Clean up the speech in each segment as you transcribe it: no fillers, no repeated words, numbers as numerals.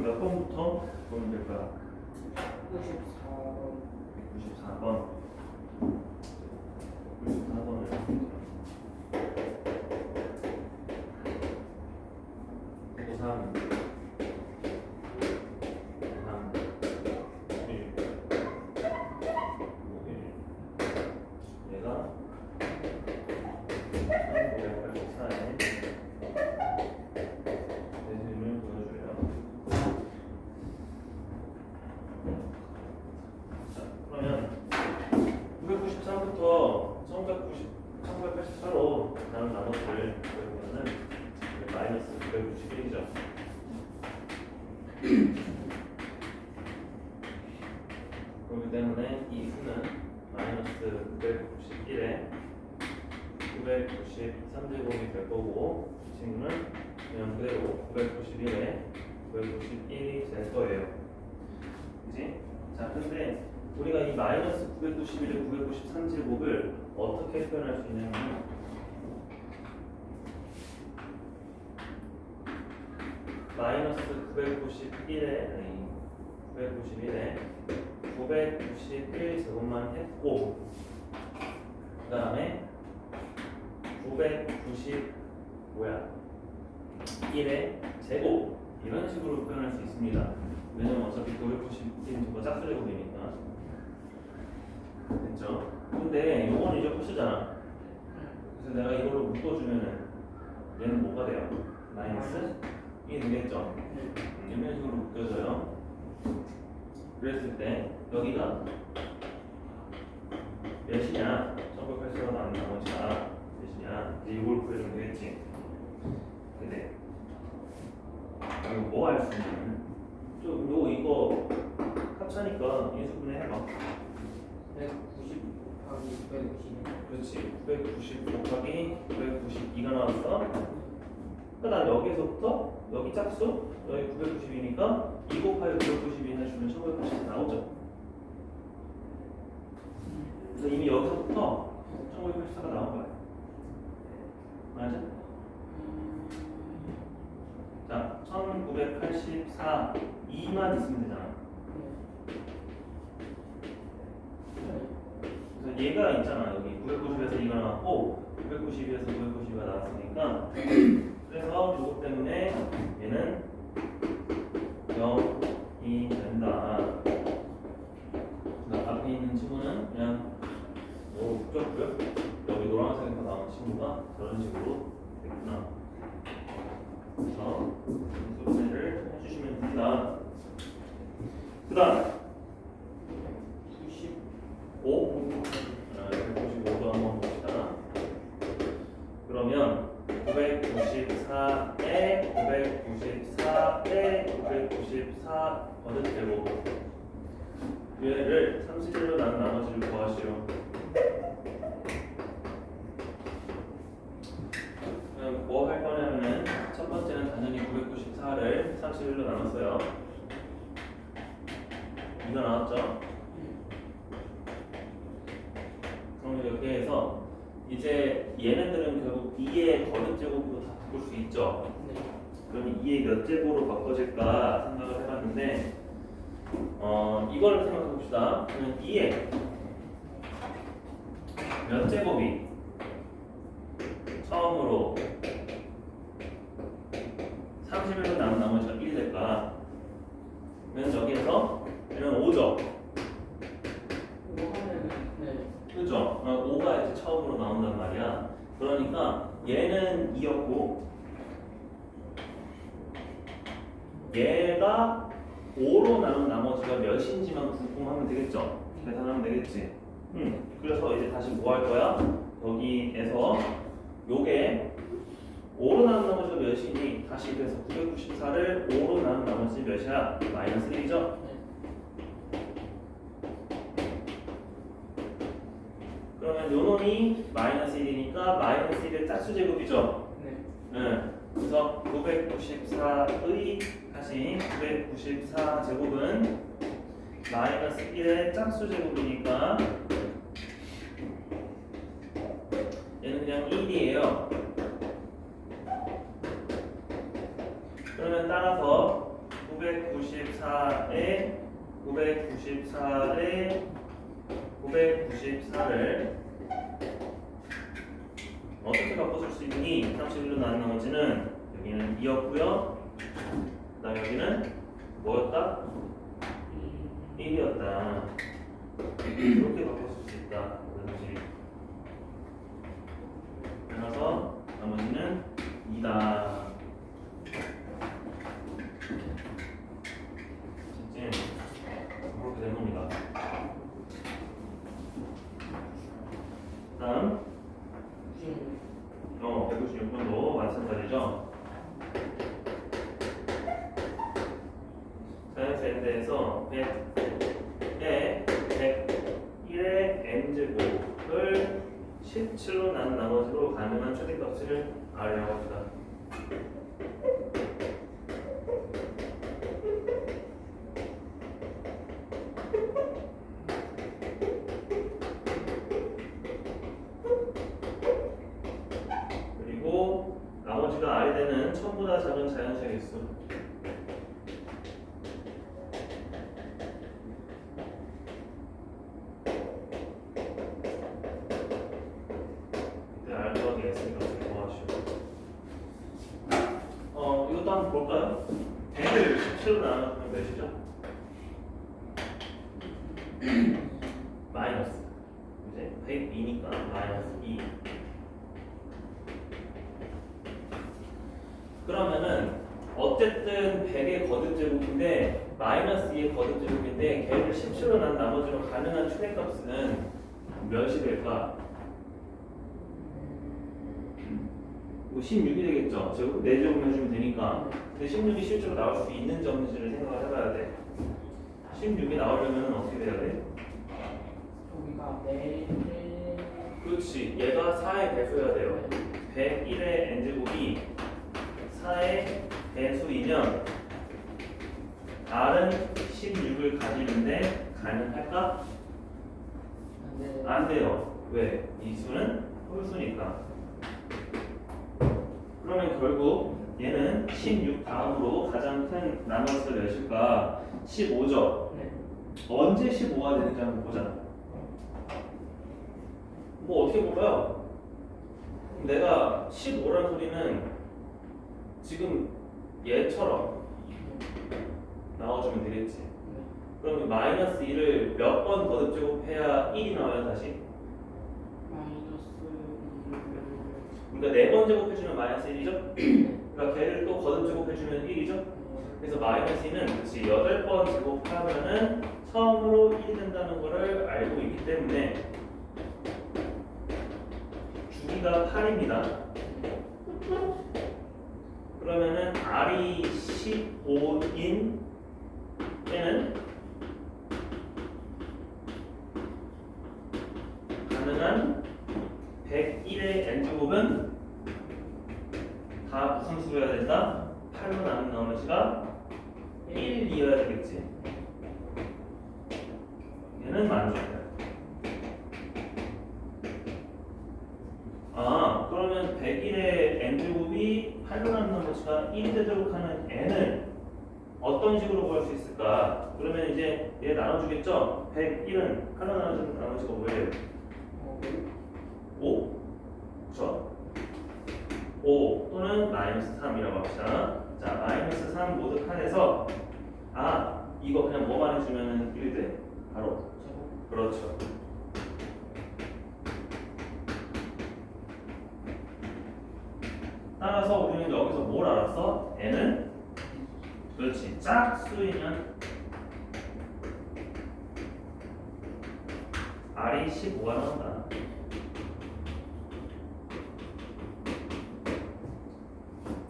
몇 번부터 보면 될까요? 94번. 94번. 94번을 93 얘가 1584에 대신을 보여줘요. 자, 그러면 993부터 1984로 나눈 나머지를 보면은 마이너스 991이죠. 그렇기 때문에 이 수는 마이너스 991에 993제곱이 될 거고, 이 친구는 그냥 그대로 991에 991이 될 거예요. 그지? 자, 근데 우리가 이 마이너스 991에 993제곱을 어떻게 표현할 수 있냐면, 마이너스 991에 991제곱만 했고, 그 다음에 991의 제곱, 이런 식으로 표현할 수 있습니다. 왜냐면 어차피 991은 저거 짝수제곱이니까. 됐죠? 근데 요건 이제 코스잖아. 그래서 내가 이걸로 묶어주면은 얘는 뭐가 돼요? 마이너스 1이 되겠죠? 이런 식으로 묶여져요. 그랬을 때 여기가 몇이냐? 1984가 나온 나머지가 몇이냐? 이제 이걸 구해주면 되겠지. 근데 이거 뭐 할 수 있냐면 이거 합차니까 인수분해 해봐. 190 곱하기 950. 그렇지. 990 곱하기 992가 나왔어. 그다음 여기서부터 여기 짝수 여기 990이니까 2 곱하기 992 해주면 1980 나오죠. 그래서 이미 여기서부터 1984가 나온 거야. 맞아? 자, 1984 2만 있으면 되잖아. 그래서 얘가 있잖아. 여기 990에서 2가 나왔고 992에서 992가 나왔으니까, 그래서 이것 때문에 얘는 0이 된다. 앞에 있는 친구는 그냥 묶였고요. 여기 노란색에서 나온 친구가 저런 식으로 됐구나. 그래서 인수분해를 해주시면 됩니다. 그 다음 95 195도 한번 봅시다. 그러면 994에 994에 994 거듭제곱, 얘를 31로 나눈 나머지를 구하시오. 그럼 뭐 할 거냐면은 첫 번째는 당연히 994를 31로 나눴어요. 이거 나왔죠? 그럼 여기에서 이제 얘네들은 결국 2의 거듭제곱으로 다 바꿀 수 있죠. 그럼 2의 몇 제곱으로 바꿔질까 생각을 해봤는데, 이걸 생각해 봅시다. 그러면 2의 몇 제곱이 처음으로 31로 남은 나머지가 1이 될까? 그러면 여기에서 얘는 5죠. 그죠? 5가 이제 처음으로 나온단 말이야. 그러니까 얘는 2였고 얘가 5로 나눈 나머지가 몇인지만 궁금하면 되겠죠? 계산하면 되겠지. 그래서 이제 다시 뭐 할 거야? 여기에서 요게 5로 나눈 나머지가 몇이니 다시 그래서 994를 5로 나눈 나머지 몇이야? 마이너스 1이죠? 그러면 요 놈이 마이너스 1이니까 마이너스 1의 짝수제곱이죠? 네. 그래서 994의 다시 994제곱은 마이너스 1의 짝수제곱이니까 얘는 그냥 1이에요. 그러면 따라서 994에 994에 994를 어떻게 바꿔줄 수 있니? 31로 나눈 나머지는 여기는 2였고요. 그다음 여기는 뭐였다? 1이었다. 이렇게 바꿔줄 수 있다. 그렇지. 그래서 나머지는 2다. 진짜 그렇게 된 겁니다. 다음 196번도 마찬가지죠. 자연수엔대에서 100에 100의 n제곱을 17로 나눈 나머지로 가능한 최대값을 알려고 합시다. 그리고 나머지가 r이 되는 1000보다 작은 자연수의 개수. 이때 r 더하기 s니까 구하시오. 이것도 한번 볼까요? 100을 17로 나누면 몇이죠? 마이너스. 이제 102니까 마이너스 2. 그러면은 어쨌든 100의 거듭제곱인데 마이너스 2의 거듭제곱인데 걔를 17로 난 나머지로 가능한 최대값은 몇이 될까? 16이 되겠죠. 제곱 4제곱 해주면 되니까. 근데 16이 실제로 나올 수 있는지 없는지를 생각을 해봐야 돼. 16이 나오려면 어떻게 돼야 돼? 여기가 4의 그렇지. 얘가 4의 배수여야 돼요. 101의 n제곱이 4의 배수이면 r은 16을 가지는데 가능할까? 안 돼요. 왜? 이 수는 홀수니까. 그러면 결국 얘는 16 다음으로 가장 큰 나머지가 몇일까? 15죠. 네. 언제 15가 되는지 한번 보자. 뭐 어떻게 볼까요? 내가 15라는 소리는 지금 얘처럼 나와주면 되겠지. 그러면 마이너스 2를 몇 번 거듭제곱해야 1이 나와요 다시? 마이너스 그러니까 4번 제곱해주면 마이너스 1이죠? 그러니까 걔를 또 거듭제곱해주면 1이죠? 그래서 마이너스 2는 그치 8번 제곱하면은 처음으로 1이 된다는 거를 알고 있기 때문에 주기가 8입니다. 그러면은 r이 15인 때는 가능한 101의 n제곱은 다 무슨 수여야 된다? 8로 나눈 나머지가 1이어야 되겠지. 얘는 만족해요. 그러면 101의 n제곱이 8로 나눈 나머지가 1이 되도록 하는 n을 어떤 식으로 구할 수 있을까? 그러면 이제 얘 나눠주겠죠? 101은 8로 나눈 나머지가 뭐예요? 5? 그쵸? 5 또는 마이너스 3이라고 합시다. 자, 마이너스 3 모두 칸에서 이거 그냥 뭐만 해주면 1이 돼? 바로 그렇죠. 따라서 우리는 여기서 뭘 알았어? n은 그렇지 짝수이면 r이 15가 나온다.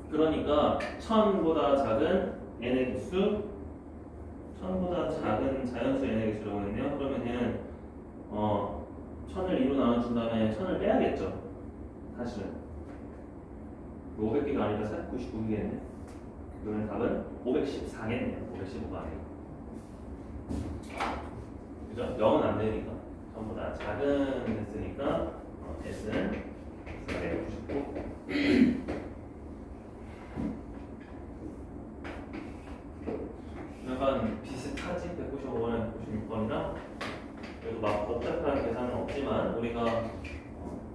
그러니까 1000보다 작은 n의 개수 1000보다 작은 자연수 n의 개수라고 했네요. 그러면 얘는 1000을 2로 나눠준 다음에 1000을 빼야겠죠. 사실은 500개가 아니라 499개겠네. 그러면 답은 514개네요. 515가 아니고. 그죠? 0은 안 되니까. 전보다 작은 했으니까 S는 499. 약간 비슷하지? 195번에 196번이랑 그래도 막 복잡한 계산은 없지만 우리가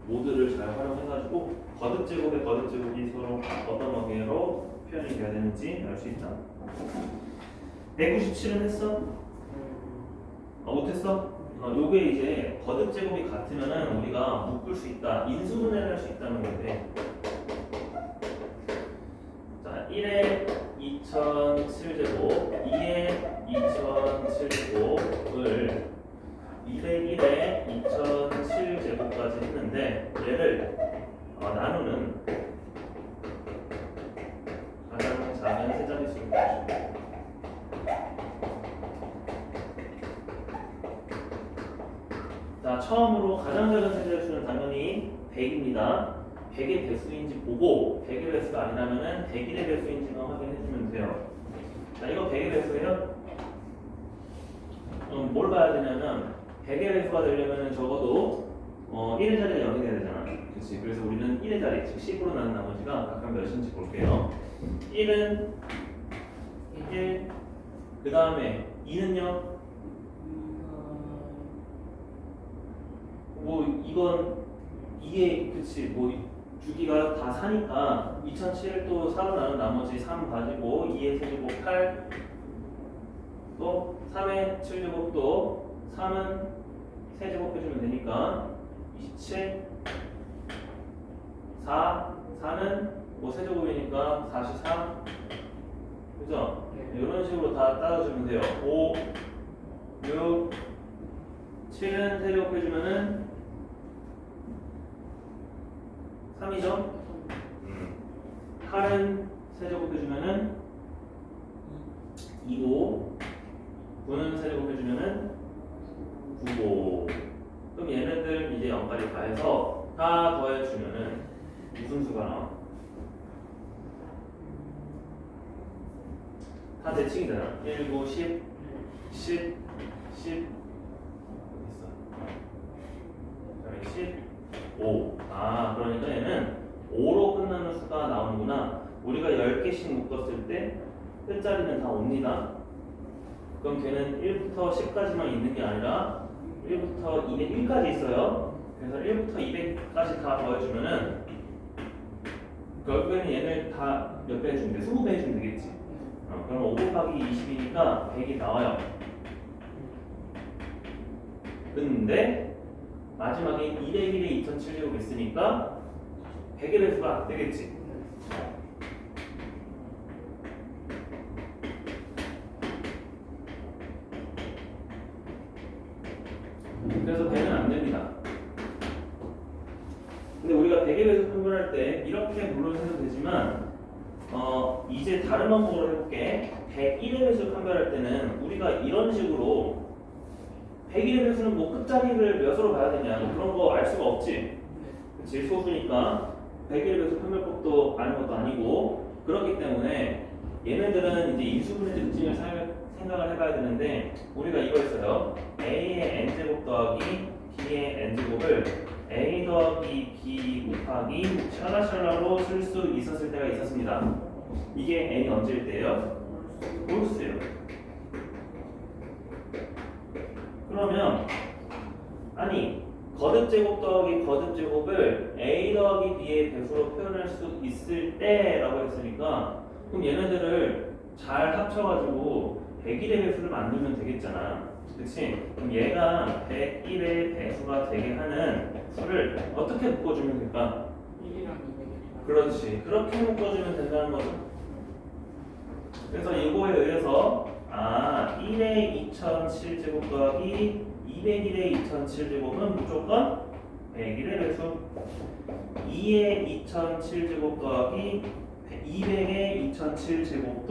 모드를 잘 활용해가지고 거듭제곱의 거듭제곱이 서로 어떤 관계로 표현이 돼야 되는지 알 수 있다. 197은 했어? 못했어? 요게 이제 거듭제곱이 같으면은 우리가 묶을 수 있다, 인수분해를 할 수 있다는 건데, 자 1에 2007제곱, 2에 2007제곱을 201에 2007제곱까지 했는데 얘를 나누는 가장 작은 세자릿수를 구하시오. 자, 처음으로 가장 작은 세자릿수는 당연히 100입니다. 100의 배수인지 보고 100의 배수가 아니라면 101의 배수인지만 확인해주면 돼요. 자, 이거 100의 배수예요? 뭘 봐야 되냐면 100의 배수가 되려면 적어도 1의 자리가 0이 돼야 되잖아. 그렇지? 그래서 우리는 1의 자리, 즉 10으로 나눈 나머지가 각각 몇인지 볼게요. 1은 1, 그 다음에 2는요? 뭐 이건 2에 그치 뭐 주기가 다 4니까 2007을 또 4로 나눈 나머지 3 가지고 2의 세제곱 8, 또 3의 7제곱도 3은 세제곱 해주면 되니까 27, 4는 뭐 세제곱이니까 44, 그죠? 네. 이런 식으로 다 따라주면 돼요. 5, 6, 7은 세제곱 해주면은 3이죠? 8은 세제곱 해주면은 2고, 9는 세제곱 해주면은 9고. 그럼 얘네들 이제 0까지 다 해서 다 더해주면은 무슨 수가 나와? 다 대칭이 되나? 1, 9, 10, 10, 10 어디 있어? 15. 그러니까 얘는 5로 끝나는 수가 나오는구나. 우리가 10개씩 묶었을 때 끝자리는 다 옵니다. 그럼 걔는 1부터 10까지만 있는 게 아니라 1부터 201까지 있어요. 그래서 1부터 200까지 다 더해주면은 결국에는 얘를 다 몇 배 해주면 돼? 20배 해주면 되겠지. 그럼 5 곱하기 20이니까 100이 나와요. 근데 마지막에 201에 2007제곱 있으니까 100의 배수가 안 되겠지. 그래서 100은 안 됩니다. 근데 우리가 100의 배수 판별할 때 이렇게 물론 해도 되지만 이제 다른 방법으로 해볼게. 101의 배수 판별할 때는 우리가 이런 식으로 101의 배수는 뭐 끝자리를 몇으로 봐야 되냐 그런 거 알 수가 없지. 그치? 소수니까 101의 배수 판별법도 아는 것도 아니고 그렇기 때문에 얘네들은 이제 인수분해 특징을 생각을 해봐야 되는데 우리가 이거 있어요. a의 n제곱 더하기 b의 n제곱을 a 더하기 b 곱하기 샬라샬라로 쓸 수 있었을 때가 있었습니다. 이게 n이 언제일 때예요? 홀수예요. 그러면 아니 거듭제곱 더하기 거듭제곱을 a 더하기 b의 배수로 표현할 수 있을 때라고 했으니까 그럼 얘네들을 잘 합쳐가지고 101의 배수를 만들면 되겠잖아. 그치? 그럼 얘가 101의 배수가 되게 하는 수를 어떻게 묶어주면 될까? 1이랑 200이랑 그렇지. 그렇게 묶어주면 된다는 거죠. 그래서 이거에 의해서 1의 2007제곱 더하기 201의 2007제곱은 무조건 101의 배수, 2의 2007제곱 더하기 200의 2007제곱도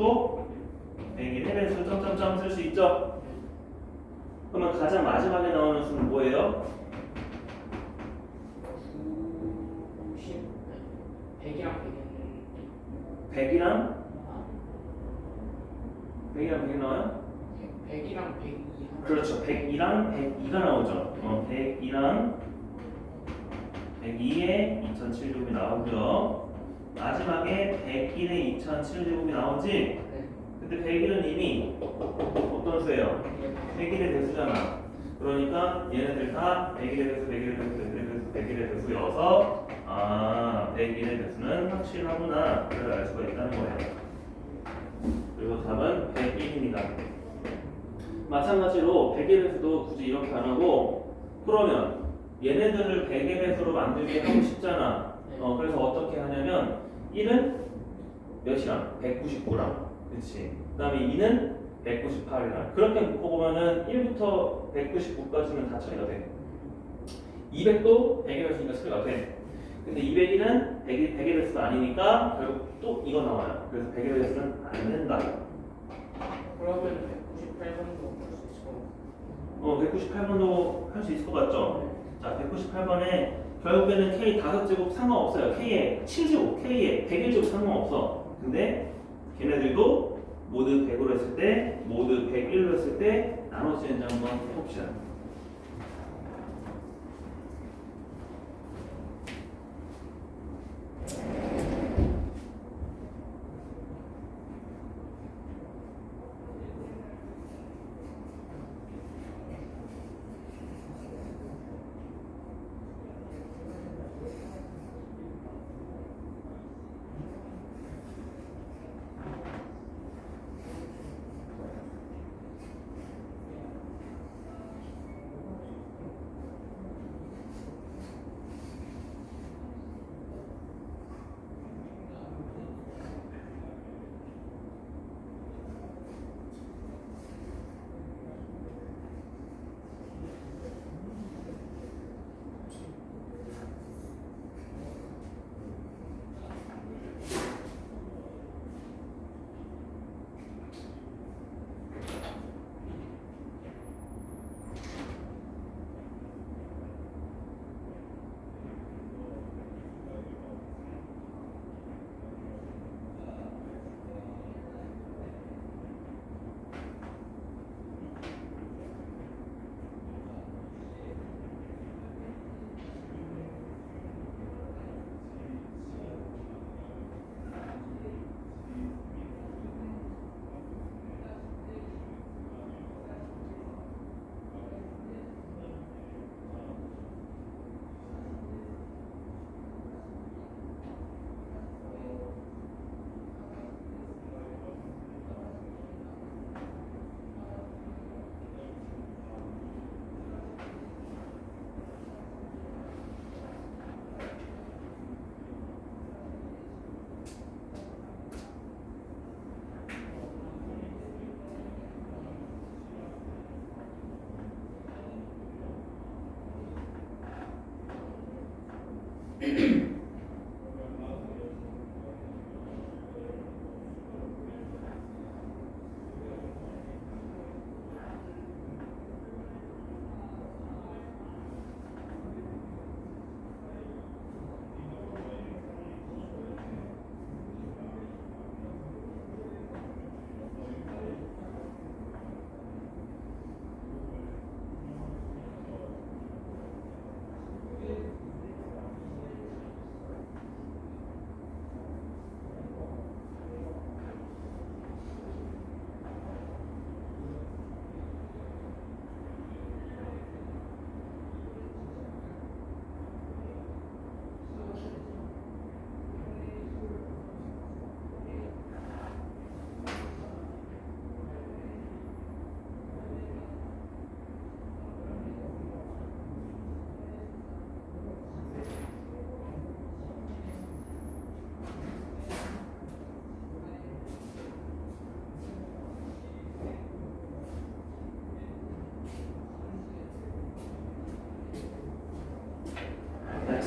101의 배수 점점점 쓸 수 있죠? 그러면 가장 마지막에 나오는 수는 뭐예요? 90 100이랑 100이랑 100이 나와요? 100이랑 102 그렇죠. 102랑 102가 나오죠. 102랑 102에 2007제곱이 나오고요. 마지막에 101에 2007제곱이 나오지? 네. 근데 100일은 이미 어떤 수예요? 100일의 배수잖아. 그러니까 얘네들 다 100일의 배수, 100일의 배수, 100일의 배수, 100일의 배수여서 100일의 배수는 확실하구나. 그걸 알 수가 있다는 거예요. 그리고 답은 101입니다. 마찬가지로 100의 배수도 굳이 이렇게 안 하고 그러면 얘네들을 100의 배수로 만들게 하고 싶잖아. 그래서 어떻게 하냐면 1은 몇이랑? 199랑 그치? 그 다음에 2는 198이랑 그렇게 묶어보면은 1부터 199까지는 다 처리가 돼. 200도 100의 배수니까 처리가 돼. 근데 201은 100의 배수가 아니니까 결국 또 이거 나와요. 그래서 100의 배수는 안 된다. 그러면 198번도 볼 수 있을 것 같아요. 198번도 할 수 있을 것 같죠? 자, 198번에 결국에는 K 5제곱 상관없어요. K에 7제곱, K에 101제곱 상관없어. 근데 걔네들도 모두 100으로 했을 때, 모두 101로 했을 때 나눠지는지 한번 해봅시다.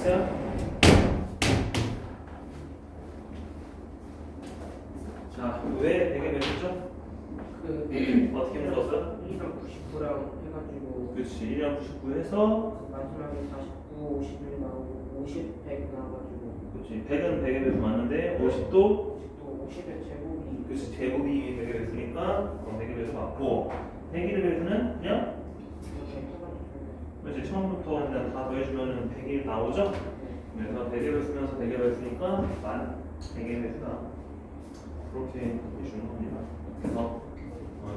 됐어요? 자, 왜 100의 배수죠? 어떻게 묶었어요? 1이랑 99랑 해가지고 그렇지, 1이랑 99 해서 마지막에 49, 51 나오고 50, 100 나와가지고 그렇지, 100은 100의 배수 맞는데 50도 또 50의 제곱이 그렇지, 제곱이 100의 배수니까 100의 배수 맞고 100의 배수는 그냥 이렇게 해가지고 그렇지, 처음부터 그냥 다 더해주면 100이 나오죠? 그래서 100의 배수면서 100의 배수니까 만 100의 배수다 그렇게 해주는 겁니다. 그래서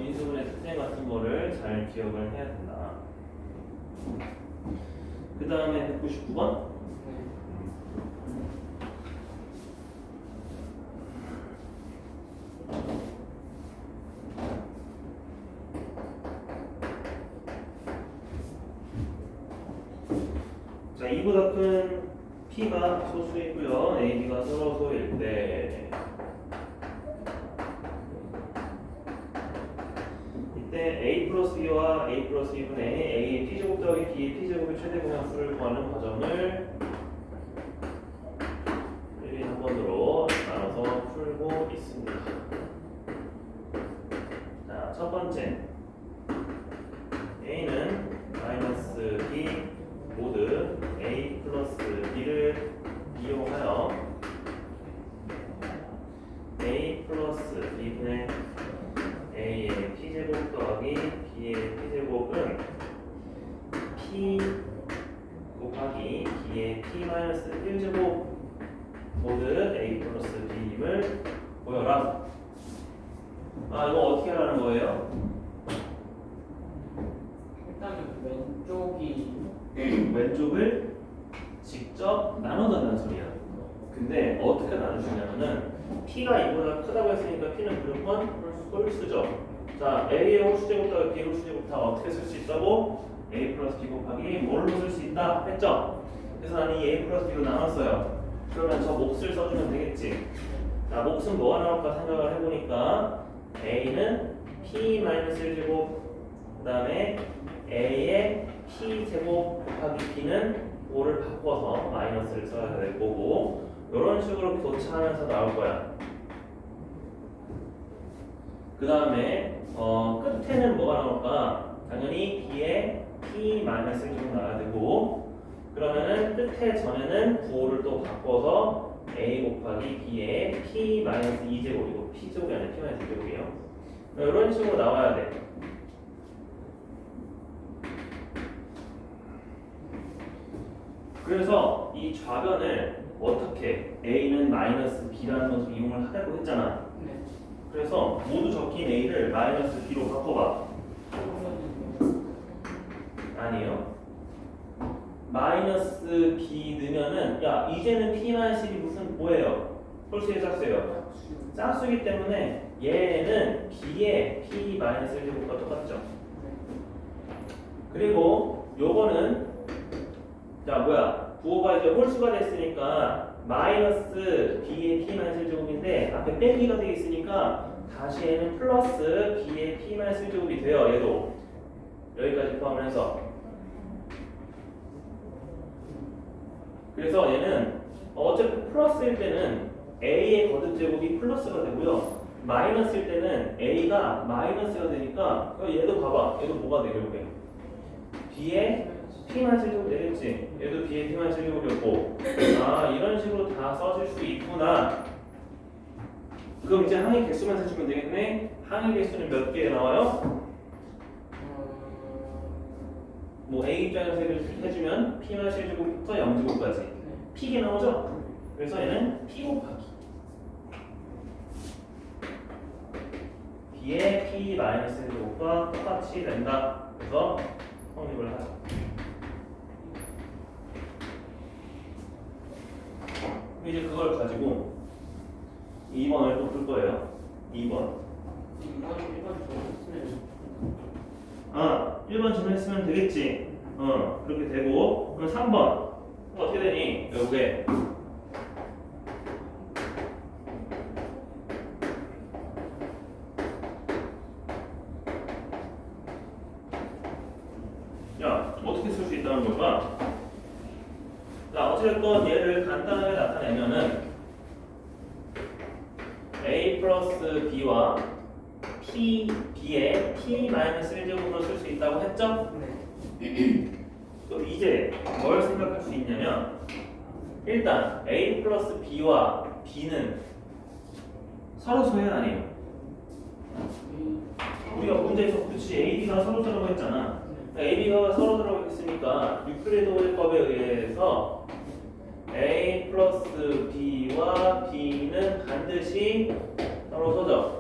인수분해 특징 같은 거를 잘 기억을 해야 된다. 그 다음에 199번. 자, 2보다 큰 P가 소수이고요. A, B가 서로 소일 때 이때 A 플러스 B와 A 플러스 B분의 A의 P제곱 더하기 B의 P제곱의 최대 공약수를 구하는 과정을 1, 2, 3번으로 나눠서 풀고 있습니다. 자, 첫 번째 A는 마이너스 B 모드 A 플러스 B를 이용하여 A 플러스 B분의 A의 P제곱 더하기 B의 P제곱은 P 곱하기 B의 P 마이너스 1제곱 모드 A 플러스 B임을 보여라. 아, 이거 어떻게 하라는 거예요? 일단은 왼쪽이 왼쪽을 직접 나눠달라는 소리야. 근데 어떻게 나누시냐면은 P가 이보다 크다고 했으니까 P는 무조건 홀수죠. 자, A의 홀수제곱 더하기 B 홀수제곱 다 어떻게 쓸 수 있다고? A 플러스 B 곱하기 뭘로 쓸 수 있다 했죠? 그래서 나는 이 A 플러스 B로 나눴어요. 그러면 저 몫을 써주면 되겠지. 자, 몫은 뭐가 나올까 생각을 해보니까 A는 P 마이너스 1제곱 그 다음에 A의 P제곱 곱하기 B는 5를 바꿔서 마이너스를 써야 될 거고 이런 식으로 교차하면서 나올 거야. 그 다음에 끝에는 뭐가 나올까? 당연히 B의 P 마이너스 1제곱 나와야 되고 그러면은 끝에 전에는 9를 또 바꿔서 A 곱하기 B의 P 마이너스 2제곱 이거 P제곱이 아니라 P 마이너스 2제곱이에요. 이런 식으로 나와야 돼. 그래서 이 좌변을 어떻게 A는 마이너스 B라는 것을 이용을 하려고 했잖아. 네. 그래서 모두 적힌 A를 마이너스 B로 바꿔봐. 아니요. 마이너스 B 넣으면은 야 이제는 P 마이너스 B 무슨 뭐예요? 홀수의 짝수예요. 짝수이기 때문에 얘는 B의 P 마이너스 1제곱과 똑같죠. 그리고 요거는 자 뭐야 9호가 이제 홀수가 됐으니까 마이너스 B의 P 마이너스 1제곱인데 앞에 빼기가 되어 있으니까 다시 얘는 플러스 B의 P 마이너스 1제곱이 돼요. 얘도 여기까지 포함을 해서 그래서 얘는 어차피 플러스일 때는 A의 거듭제곱이 플러스가 되고요 마이너스일 때는 A가 마이너스가 되니까 얘도 봐봐 얘도 뭐가 돼 결국에 B의 P만 실제로 되겠지. 얘도 B의 P만 실제로였고 아 이런 식으로 다 써질 수 있구나. 그럼 이제 항의 개수만 세주면 되겠네. 항의 개수는 몇 개 나와요? 뭐 A 입장에서 해주면 P만 실제로부터 0제곱까지 P개 나오죠? 그래서 얘는 P 곱하기 B의 P 마이너스 1제곱과 똑같이 된다. 그래서 성립을 하죠. 이제 그걸 가지고 2번을 또 풀 거예요. 2번. 1번 질문했으면 되겠지. 그렇게 되고 그럼 3번 어떻게 되니? 결국에 야 어떻게 쓸 수 있다는 걸까? 자 어쨌든 얘를 간단하게 나타내면은 A 플러스 B와 B의 P-1제곱으로 쓸 수 있다고 했죠? 그럼 이제 뭘 생각할 수 있냐면 일단 A 플러스 B와 B는 서로 소외 아니에요? 우리가 문제에서 그렇지 A, B가 서로 들어가 했잖아. A, B가 서로 들어가 있으니까 유클리드 호흡법에 의해서 A 플러스 B와 B는 반드시 서로 서죠.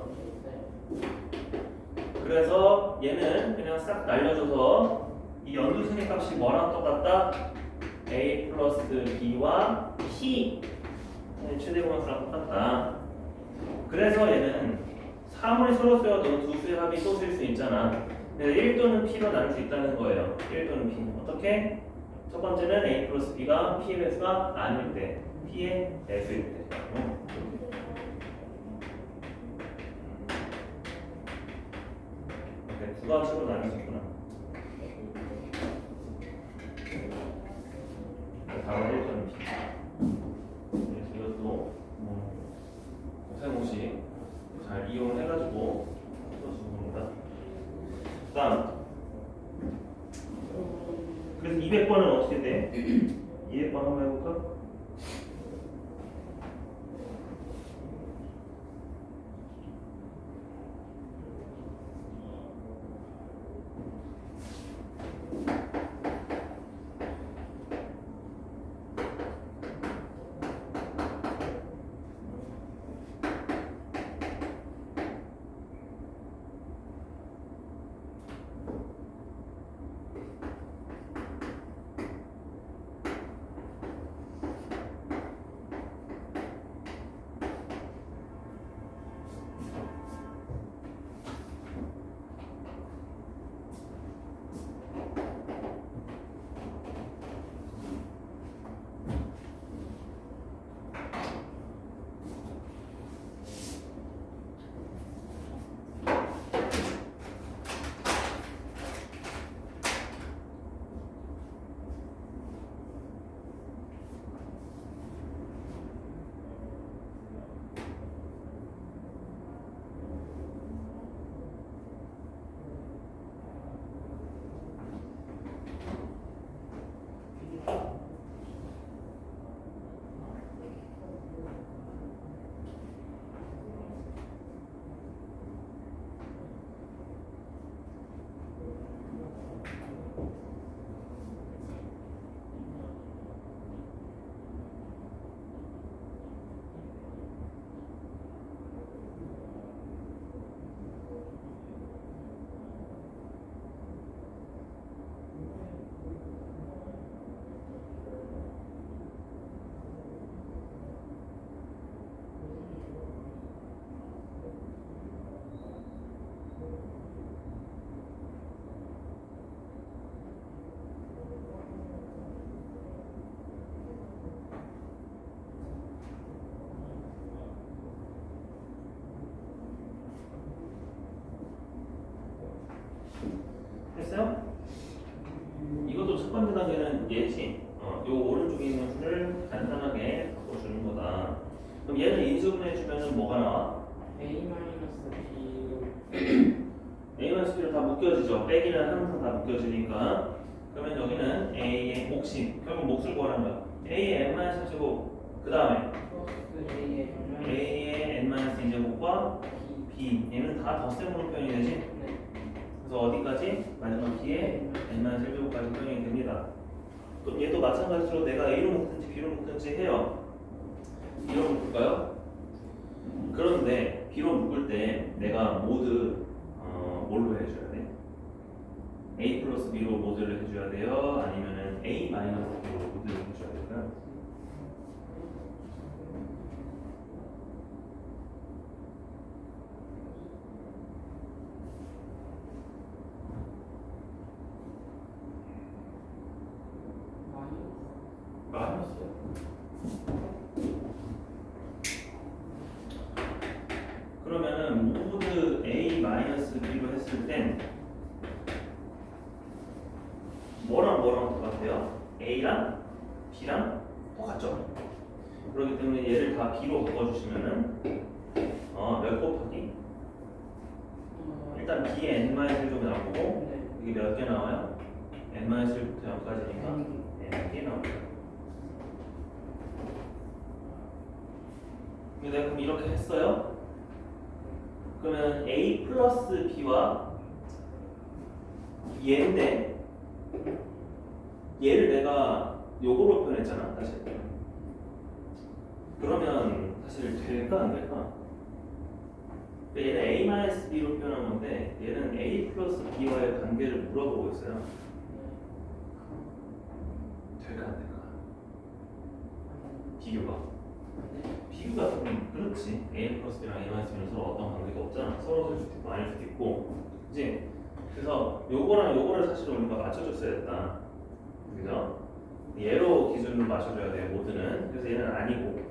그래서 얘는 그냥 싹 날려줘서 이 연두색의 값이 뭐랑 똑같다? a 플러스 b와 p 최대공항수랑 똑같다. 그래서 얘는 사물이 서로 쓰여도 두 수의 합이 또 쓸 수 있잖아. 그래서 1 또는 p로 나눌 수 있다는 거예요. 1 또는 p. 어떻게? 첫 번째는 a 플러스 b가 p의 배수가 아닐 때, p의 배수일 때. 두 가지로 나눌 수 있구나. 다음 1 또는 p. 그래서 이것도 고생고시 잘 이용해가지고 풀어주는 겁니다. 다음. 그래서 200번은 어떻게 돼? 200번 한번 해볼까? 됐어요? 이것도 첫 번째 단계는 얘지. 요 오른쪽에 있는 수를 간단하게 바꿔주는 거다. 그럼 얘를 인수분해해주면 뭐가 나와? A-B A-B로 다 묶여지죠. 빼기는 항상 다 묶여지니까. 그러면 여기는 A의 몫이 결국 몫을 구하는 거야. A의 n-제곱 그 다음에 플러스 A의 A의 n-2제곱과 B 얘는 다 덧셈으로 표현이 되지. 네. 그래서 어디까지? 마지막 B의 n-1제곱까지 표현이 됩니다. 또 얘도 마찬가지로 내가 A로 묶든지 B로 묶든지 해요. B로 묶을까요? 그런데 B로 묶을 때 내가 모두 뭘로 해줘야 돼? A 플러스 B로 모듈을 해줘야 돼요? 아니면은 A 마이너스 B로 모듈을 해줘야 될까요? 마이너스. 그러면은 모드 A 마이너스 B로 했을 땐 뭐랑 똑같아요? A랑 B랑 똑같죠? 그렇기 때문에 얘를 다 B로 바꿔주시면은 몇 곱하기? 일단 B의 n-1제곱이 나오고 네. 이게 몇 개 나와요? n-1부터 0까지니까 n개 나옵니다. 근데 내가 그럼 이렇게 했어요? 그러면 A 플러스 B와 얘인데 얘를 내가 요거로 표현했잖아 사실. 그러면 사실 될까 안 될까? 얘는 A-B로 표현한 건데 얘는 A A와의 관계를 물어보고 있어요. 될까 안 될까? 비교가 좀 그렇지. A 플러스 B랑 A 마이너스 B는 서로 어떤 관계가 없잖아. 서로 될 수도 있고 아닐 수도 있고, 그지? 그래서 요거랑 요거를 사실 우리가 맞춰줬어야 됐다. 그죠? 얘로 기준으로 맞춰줘야 돼요, 모드는. 그래서 얘는 아니고.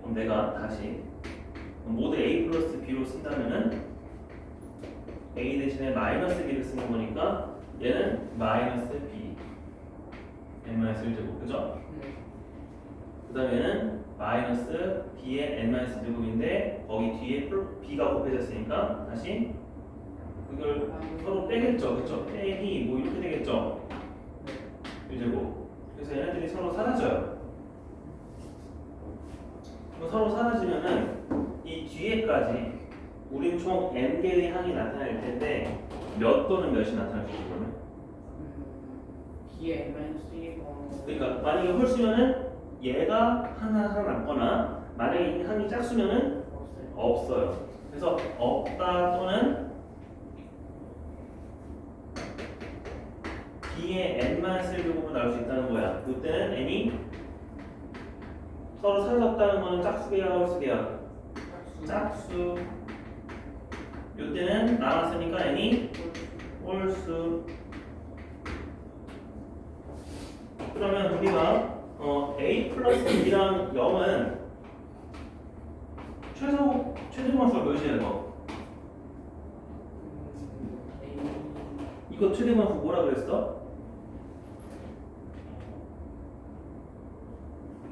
그럼 내가 다시 모드 A 플러스 B로 쓴다면은 A 대신에 마이너스 B를 쓰는 거니까 얘는 마이너스 B n 마이너스 1제곱, 그죠? 그 다음에는 마이너스 B의 n 마이너스 제곱인데 거기 뒤에 B가 곱해졌으니까 다시 그걸 서로 빼겠죠, 그죠? 빼기 뭐 이렇게 되겠죠? 1제곱. 그래서 얘네들이 서로 사라져요. 서로 사라지면은 이 뒤에까지 우린 총 n개의 항이 나타날 텐데 몇 또는 몇이 나타날 수 있거든요. B의 n-1이고 그러니까 만약에 홀수면은 얘가 하나 남거나 만약에 이 항이 짝수면은 없어요. 없어요. 그래서 없다 또는 B의 n-1제곱으로 나올 수 있다는 거야. 그때는 n이 서로 사라졌다는 거는 짝수계야, 홀수계야? 짝수. 이때는 나눴으니까 n이 홀수. 그러면 우리가 a 플러스 b랑 0은 최소함수가 몇이에요? 이거? 이거 최대함수 뭐라 그랬어?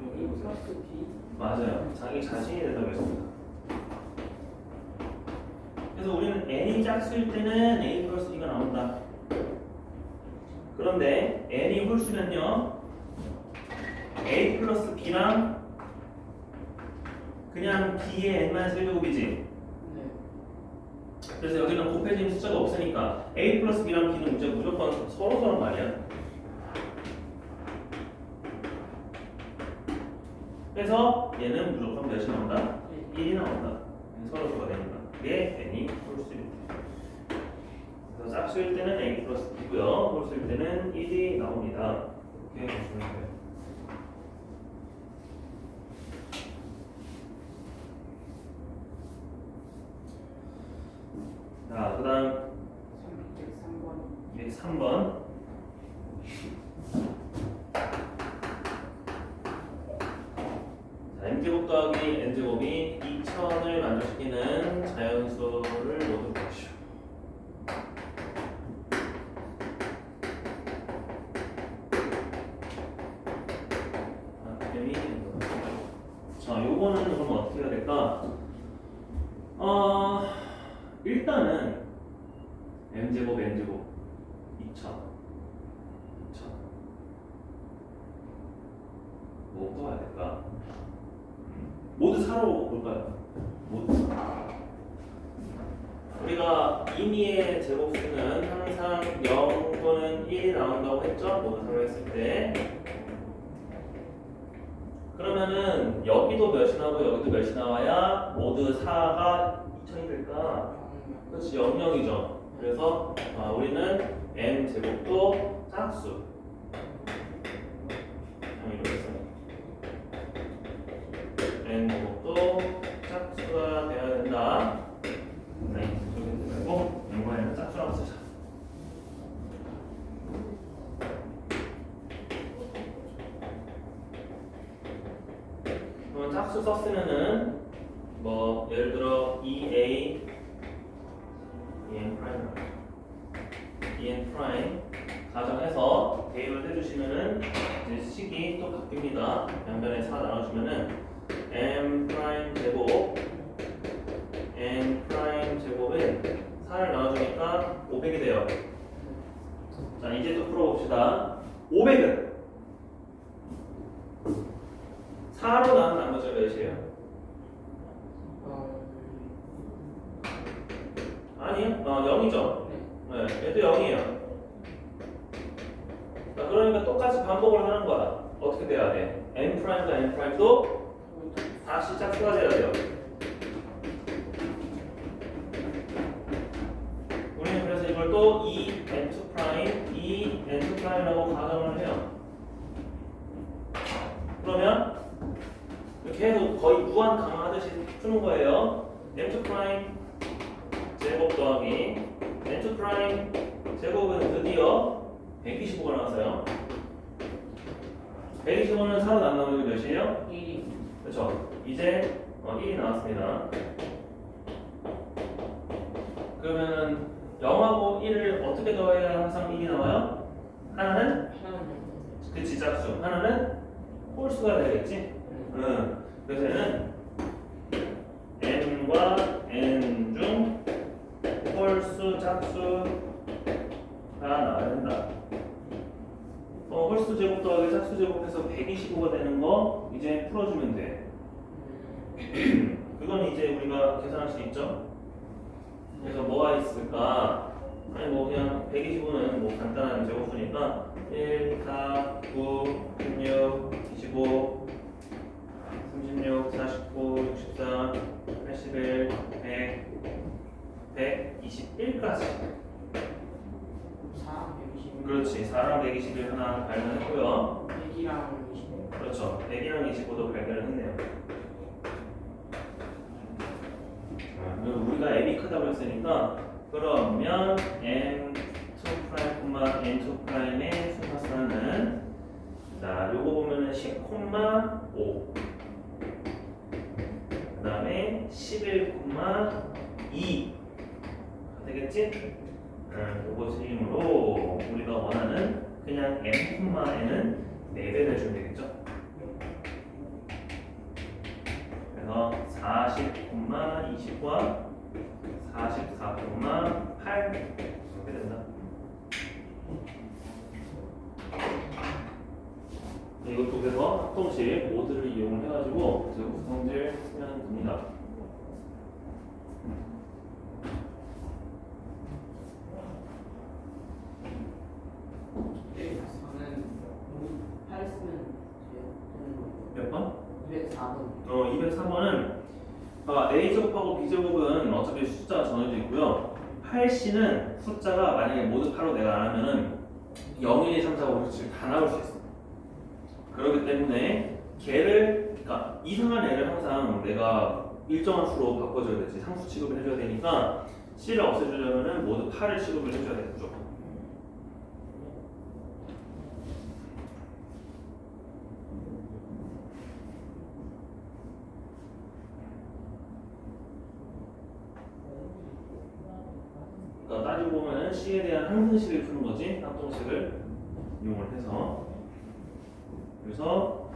A 플러스 B 맞아요. 자기 자신이 된다고 했습니다. 그래서 우리는 n이 짝수일 때는 a 플러스 b가 나온다. 그런데 n이 홀수면요 a 플러스 b랑 그냥 b의 n-1제곱이지. 네. 그래서 여기는 곱해진 숫자가 없으니까 a 플러스 b랑 b는 이제 무조건 서로서란 말이야. 그래서 얘는 무조건 몇이 나온다? 1이 나온다. 서로서가 되니까 그게 n이 홀수일 때. 그래서 짝수일 때는 a 플러스 b고요, 홀수일 때는 1이 나옵니다. 이렇게 보시면 돼요. 자, 그 다음 3번 203번. 자, n제곱 더하기 n제곱이 2000을 만족시키는 자연수를 모두 보시오. 자, 요거는 그럼 어떻게 해야 될까? 일단은 m제곱 n제곱 2000 뭐부터 가야 될까? 모두 4로 볼까요? 모두 4. 우리가 임의의 제곱수는 항상 0 또는 1이 나온다고 했죠? 모두 4로 했을 때. 그러면은 여기도 몇이 나오고 여기도 몇이 나와야 모두 4가 2000이 될까? 그렇지, 00이죠. 그래서 우리는 n 제곱도 짝수. 이렇게 써요. n 제곱도 짝수가 되어야 된다. 네, 저기 말고 이번에는 짝수라고 쓰자. 그러면 짝수 썼으면은 뭐 예를 들어 2a en 프라임 가정해서 대입을 해주시면은 이제 식이 또 바뀝니다. 양변에 4 나눠주면은 m 프라임 제곱 n 프라임 제곱은 4를 나눠주니까 500이 돼요. 자, 이제 또 풀어봅시다. 500은 4로 나눈 나머지가 몇이에요? 아니요, 0이죠. 네, 얘도 0이에요. 자, 그러니까 똑같이 반복을 하는 거야. 어떻게 돼야 돼? n 프라임과 n 프라임도 다시 짝수가 돼야 돼요. 우리는 그래서 이걸 또 N2 프라임, N2 프라임이라고 가정을 해요. 그러면 계속 거의 무한 강화하듯이 푸는 거예요. N2 프라임 제곱 더하기 N2 프라임 제곱은 드디어 125가 나왔어요. 125는 4로 나누면 몇이에요? 1이 그렇죠. 이제 1이 나왔습니다. 그러면은 0하고 1을 어떻게 더해야 항상 1이 나와요? 하나는 그치 짝수, 하나는 홀수가 되겠지. 그래서 얘는 n과 n 중 홀수 짝수가 나와야 된다. 홀수 제곱 더하기 짝수 제곱해서 125가 되는 거 이제 풀어주면 돼. 그건 이제 우리가 계산할 수 있죠. 그래서 뭐가 있을까? 아니 뭐 그냥 125는 뭐 간단한 제곱수니까 1, 4, 9, 16, 25, 36, 49, 64, 81, 100, 121까지. 4, 121 그렇지. 4랑 121 하나 발견했고요. 100이랑 25 그렇죠. 100이랑 25도 발견을 했네요. 우리가 m이 크다고 했으니까 그러면 m2', n2'의 순서는 자, 요거 보면은 10,5 그 다음에 11,2 되겠지? 요거 질문으로 우리가 원하는 그냥 m,n은 4배를 주면 되겠죠? 그래서 40,20과 44,8 이렇게 된다. 이것도 그래서 합동식 모드를 이용을 해가지고 이제 구성질 쓰면 됩니다. 저는 8 쓰면 되는 거예요. 몇 번? 204번 204번은 A제곱하고 B제곱은 어차피 숫자가 정해져 있고요. 8C는 숫자가 만약에 모두 8로 내가 안 하면은 0, 1, 2, 3, 4, 5, 6, 7 다 나올 수 있어. 그렇기 때문에 걔를, 그러니까 이상한 애를 항상 내가 일정한 수로 바꿔줘야 되지. 상수 취급을 해줘야 되니까 C를 없애주려면은 모두 8을 취급을 해줘야 돼, 무조건. 그러니까 따지고 보면은 C에 대한 항등식을 푸는 거지, 합동식을 이용을 해서. 그래서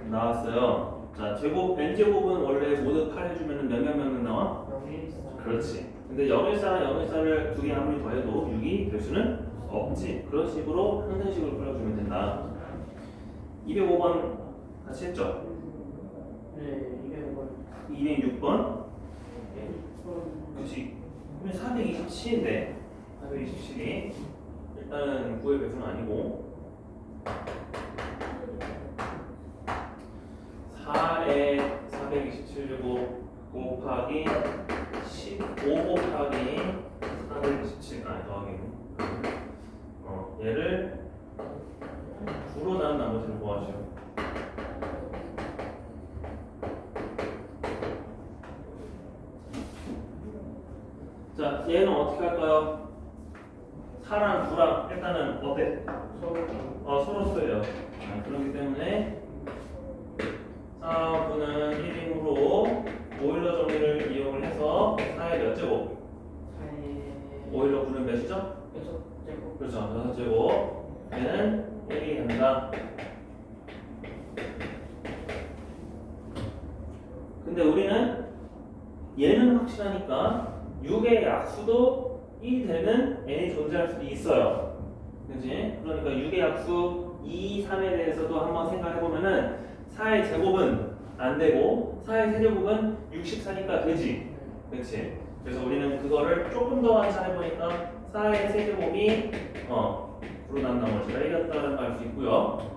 나왔어요. 자, 제곱 n제곱은 원래 모두 8 해주면은 몇 나와? 014 그렇지. 근데 014랑 014를 두 개 아무리 더해도 6이 될 수는 없지. 그런 식으로 항등식을 풀어주면 된다. 205번 같이 했죠? 네 205번 206번 그렇지. 그러면 427인데 427이 일단은 9의 배수는 아니고 4에 427제곱 곱하기 15 곱하기 427 아니 더하기 얘를 9로 나눈 나머지는 뭐 하죠? 자, 얘는 어떻게 할까요? 4랑 9랑 일단은 어때? 서로 써요. 그렇기 때문에 4, 9는 1인으로 오일러 정리를 이용을 해서 4의 몇 제곱? 오일러 9는 몇이죠? 6제곱 그렇죠. 6제곱. 얘는 1이 된다. 근데 우리는 얘는 확실하니까 6의 약수도 1이 되는 n이 존재할 수도 있어요. 그지? 그러니까 6의 약수 2, 3에 대해서도 한번 생각해보면은 4의 제곱은 안 되고 4의 세제곱은 64니까 되지. 그렇지? 그래서 우리는 그거를 조금 더 환산해보니까 4의 세제곱이 9로 난 나머지가 1이었다는 걸 알 수 있고요.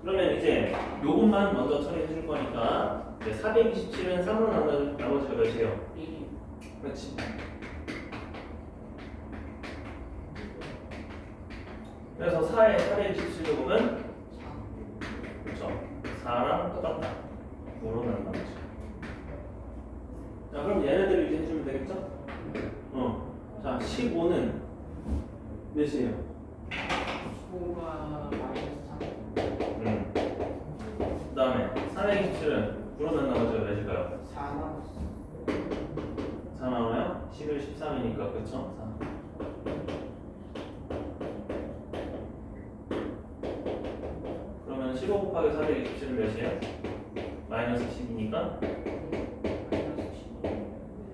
그러면 이제 요것만 먼저 처리해 줄 거니까 427은 3으로 나머지가 몇이에요? 1이 그렇지. 그래서 4의 427제곱은 4. 그렇죠. 4랑 똑같다. 9로 나눠지. 자, 그럼 얘네들을 이제 해주면 되겠죠? 자, 15는 몇이에요? 15가 마이너스 3. 그 다음에 427은 9로 나눠지가 몇일까요? 4 남았어. 4 나오나요? 11, 13이니까 그쵸? 4. 그러면 15 곱하기 427은 몇이에요? 마이너스 10이니까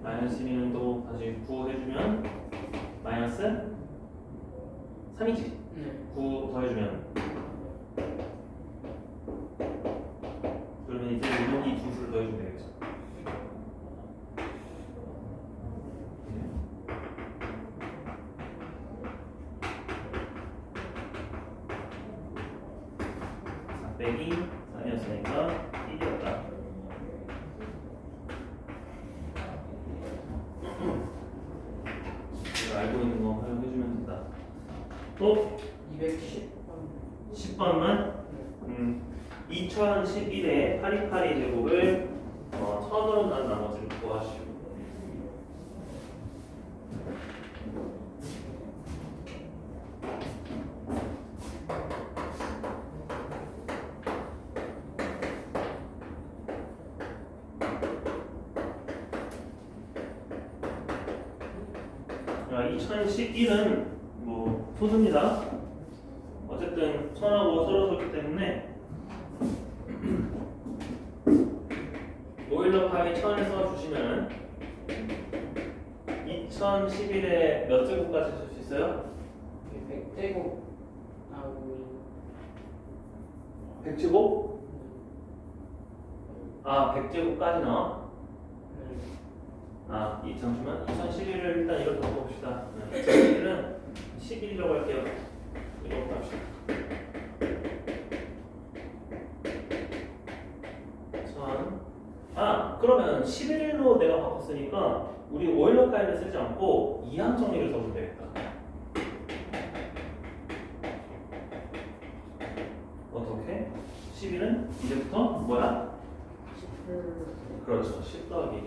마이너스 12는 또 다시 9 해주면 마이너스 3이지? 네. 9 더해주면 그러면 이제 우리는 이 두 수를 더해주면 되겠죠. 빼기 3이었으니까 1이었다. 이거 알고 있는 거 활용해주면 된다. 또 210. 10번만 2011의 파리파리 제곱을 1000으로 난 나머지를 구하시오. 자, 2011은 뭐 소수입니다. 어쨌든 1000하고 서로 섰기 때문에 오일러 파이 1000을 써주시면 2011에 몇 제곱까지 쓸 수 있어요? 100제곱 나오고 100제곱? 아, 100제곱까지 나와? 아, 잠시만. 2011을 일단 이렇게 바꿔봅시다. 2011은 11이라고 할게요. 이렇게 합시다. 1000. 아, 그러면 11로 내가 바꿨으니까 우리 오일러 파일을 쓰지 않고 이항 정리를 써도 되겠다. 어떻게? 11은 이제부터 뭐야? 10. 그렇죠. 10 더하기 1.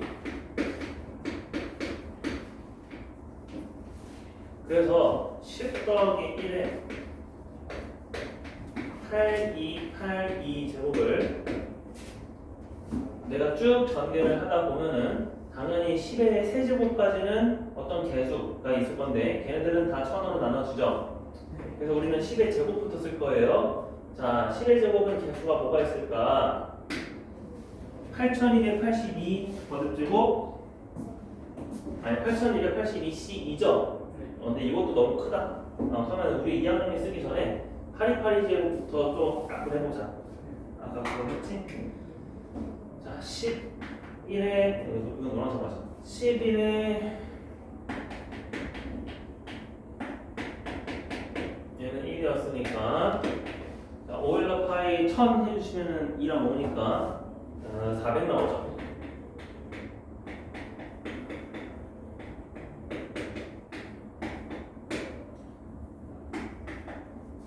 그래서 10 더하기 1에 8282 제곱을 내가 쭉 전개를 하다 보면은 당연히 10의 세제곱까지는 어떤 개수가 있을 건데 걔네들은 다 1000으로 나눠주죠. 그래서 우리는 10의 제곱부터 쓸 거예요. 자, 10의 제곱은 개수가 뭐가 있을까? 8282 거듭제곱 아니 8282C2죠. 근데 이것도 너무 크다. 그러면 우리 2학년이 쓰기 전에 파리파리 제곱부터 좀 딱 해보자. 아까 그거 했지? 자, 11에 이거 노란색 맞아. 11에 얘는 1이었으니까 자, 오일러 파이 1000 해주시면은 2랑 5니까 400 나오죠.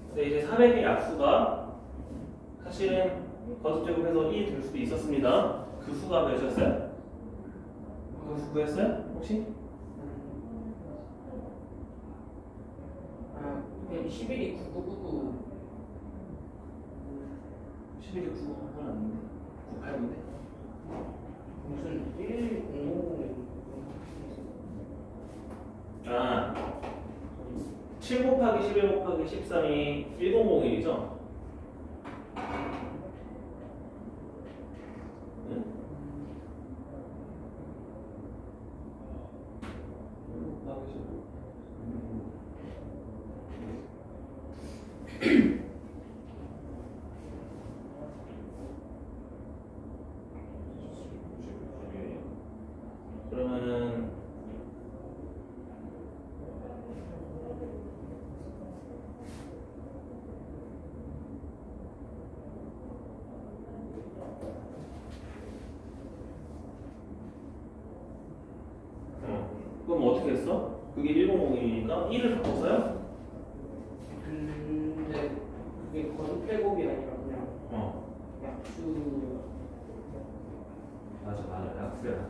근데 이제 400의 약수가 사실은 거듭제곱해서 1이 될 수도 있었습니다. 그 수가 몇이었어요? 그 수 구했어요? 혹시? 아, 11이 9999. 11이 9가 아닌데 989인데 무슨 1050. 아, 7 곱하기 11 곱하기 13이 1001이죠? 응? 7 곱하기 11 그러면은 그럼 어떻게 했어? 그게 1001이니까 1을 바꿨어요? 그게 건폐곱이 아니라 그냥 어 약수. 맞아 약수야.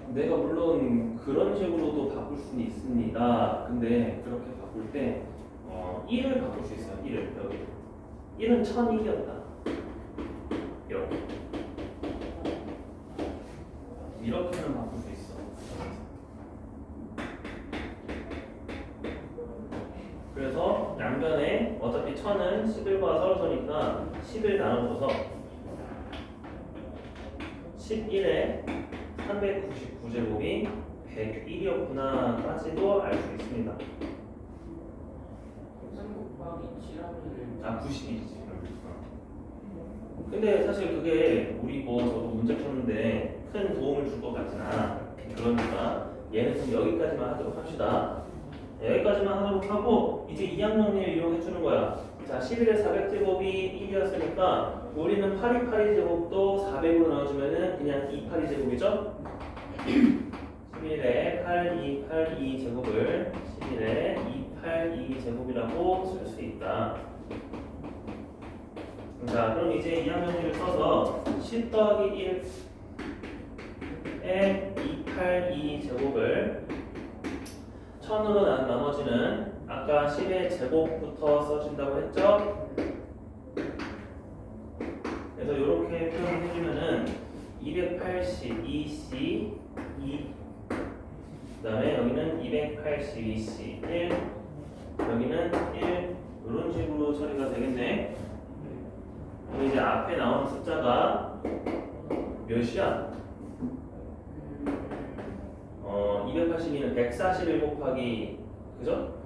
내가 물론 그런 식으로도 바꿀 수는 있습니다. 근데 그렇게 바꿀 때 1을 바꿀 수 있어요. 1을 여기 1은 1001이었다. 이렇게 이렇게는 바꿀 수 있어. 그래서 양변에 어차피 1000은 11과 서로서니까 10을 나눠줘서 11에 399제곱이 101이었구나까지도 알 수 있습니다. 3 곱하기 7하면은 아 90이지 지금. 근데 사실 그게 우리 저도 문제 푸는데 큰 도움을 줄 것 같진 않아. 그러니까 얘는 그럼 여기까지만 하도록 합시다. 여기까지만 하도록 하고 이제 이항정리를 이용해 주는 거야. 자 11에 400제곱이 1이었으니까 우리는 828제곱도 400으로 나눠주면은 그냥 282제곱이죠? 11에 8282제곱을 11에 282제곱이라고 쓸 수 있다. 자 그럼 이제 이항정리를 써서 10 더하기 1에 282제곱을 1000으로 난 나머지는 아까 10의 제곱부터 써준다고 했죠? 그래서 이렇게 표현해주면은 282c 2 그 다음에 여기는 282c 1 여기는 1 이런 식으로 처리가 되겠네. 그럼 이제 앞에 나오는 숫자가 몇이야? 282는 141 곱하기 그죠?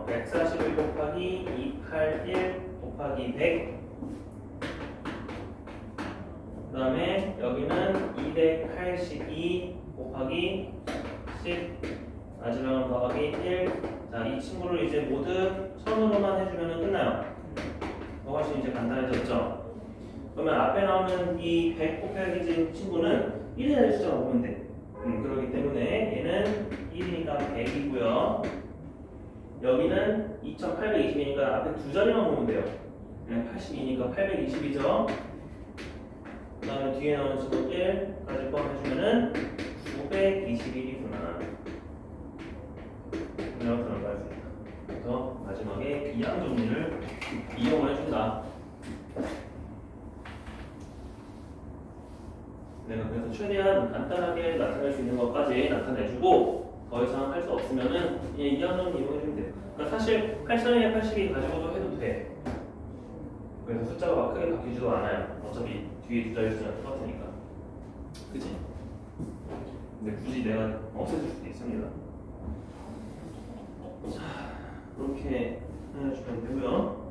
141 곱하기 281 곱하기 100 그 다음에 여기는 282 곱하기 10 마지막은 더하기 1 자, 이 친구를 이제 모두 1000으로만 해주면 끝나요. 훨씬 이제 간단해졌죠? 그러면 앞에 나오는 이 100 곱하기 친구는 1이라는 숫자가 오면 돼. 그렇기 때문에 얘는 1이니까 100이고요. 여기는 2820이니까 앞에 두 자리만 보면 돼요. 82니까 820이죠. 그 다음에 뒤에 나오는 친구 1까지 포함해주면은 921이구나. 이렇게 들어갈 수 있다. 그래서 마지막에 이항 정리를 이용을 해준다. 내가 그래서 최대한 간단하게 나타낼 수 있는 것까지 나타내주고 더 이상 할 수 없으면은 그냥 이항정리 이용해주면 돼요. 그러니까 사실 83에 82 가지고도 해도 돼. 그래서 숫자가 막 크게 바뀌지도 않아요. 어차피 뒤에 두 자리 숫자가 똑같으니까. 그치? 근데 굳이 내가 없애줄 수도 있습니다. 자, 그렇게 해주면 되고요.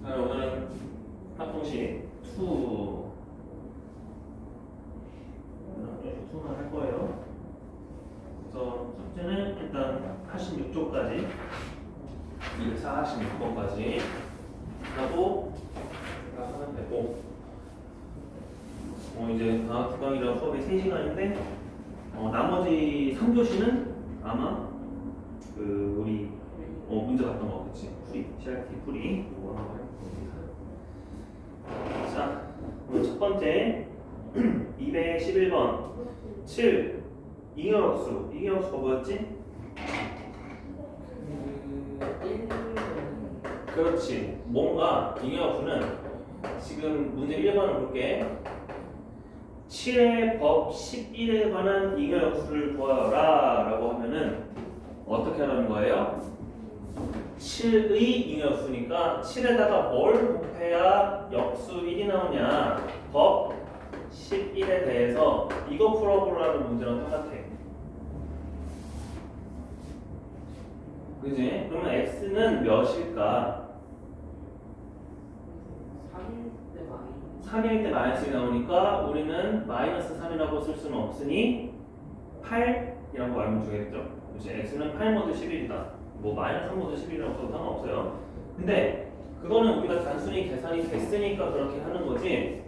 자, 오늘은 합동식 2만 할 거예요. 그래서 숙제는 일단 86쪽까지 246번까지 하고 하면 되고 이제 방학특강이라 수업이 3시간인데 나머지 3교시는 아마 그 우리 문제 같던 거 그치? 풀이, CRT 풀이 이거 한번 할 겁니다. 자, 오늘 첫 번째 211번 7 잉여역수 잉여역수가 뭐였지? 그렇지. 뭔가 잉여역수는 지금 문제 1번을 볼게. 7의 법 11에 관한 잉여역수를 구하라 라고 하면은 어떻게 하라는 거예요? 7의 잉여역수니까 7에다가 뭘 곱해야 역수 1이 나오냐? 법 11에 대해서 이거 풀어보라는 문제랑 똑같아. 그지? 그러면 x는 몇일까? 3일 때 마이너스 나오니까 우리는 마이너스 3이라고 쓸 수는 없으니 8이라고 알면 되겠죠? 그치? x는 8모드 11이다. 뭐 마이너스 3모드 11이라고 써도 상관없어요. 근데 그거는 우리가 단순히 계산이 됐으니까 그렇게 하는 거지.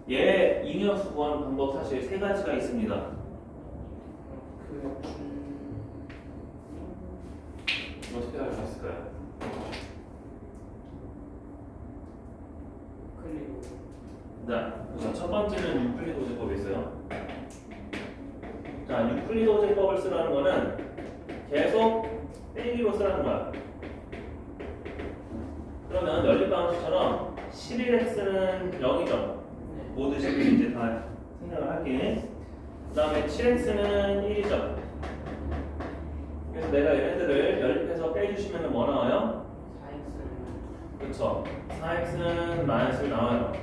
얘 잉여역수 구하는 방법 사실 3가지가 있습니다. 어떻게 할 수 있을까요? 그리고 자, 우선 첫 번째는 유클리드 오제법이 있어요. 자, 유클리드 오제법을 쓰라는 거는 계속 빼기로 쓰라는 거야. 그러면 연립방식처럼 11x는 0이죠. 네. 모두 식을 이제 다 생각을 할게. 그 다음에 7x는 1이죠. 그래서 내가 얘네들을 연립해서 빼주시면 뭐 나와요? 4x는 그렇죠. 4x는 마이너스 나와요.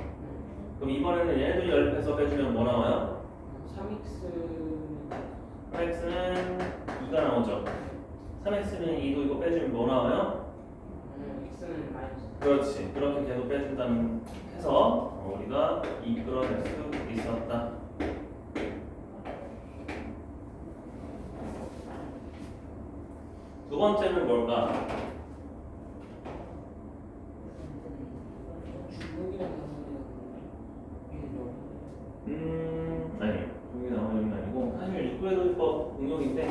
그럼 이번에는 얘네들 연립해서 빼주면 뭐 나와요? 3x 4x는 2가 나오죠. 3x는 2도 이거 빼주면 뭐 나와요? x는 마이너스. 그렇지. 그렇게 계속 빼준다는 해서 우리가 이끌어낼 수 있었다. 두 번째는 뭘까? 중국이랑 아니. 여기 나오는 게 아니고 사실 유클리드법 응용인데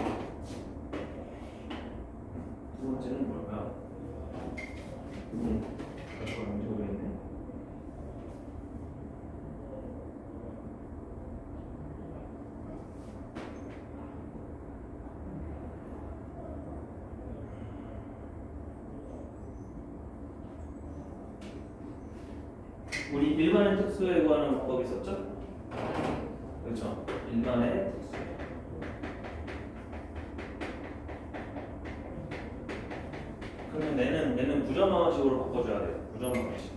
두 번째는 뭘까요? 그걸 언제 오겠네? 우리 일반의 특수에 구하는 방법이 있었죠? 그렇죠. 일반의 특수. 그러면 얘는 부정방식으로 바꿔줘야 돼요. 부정방식.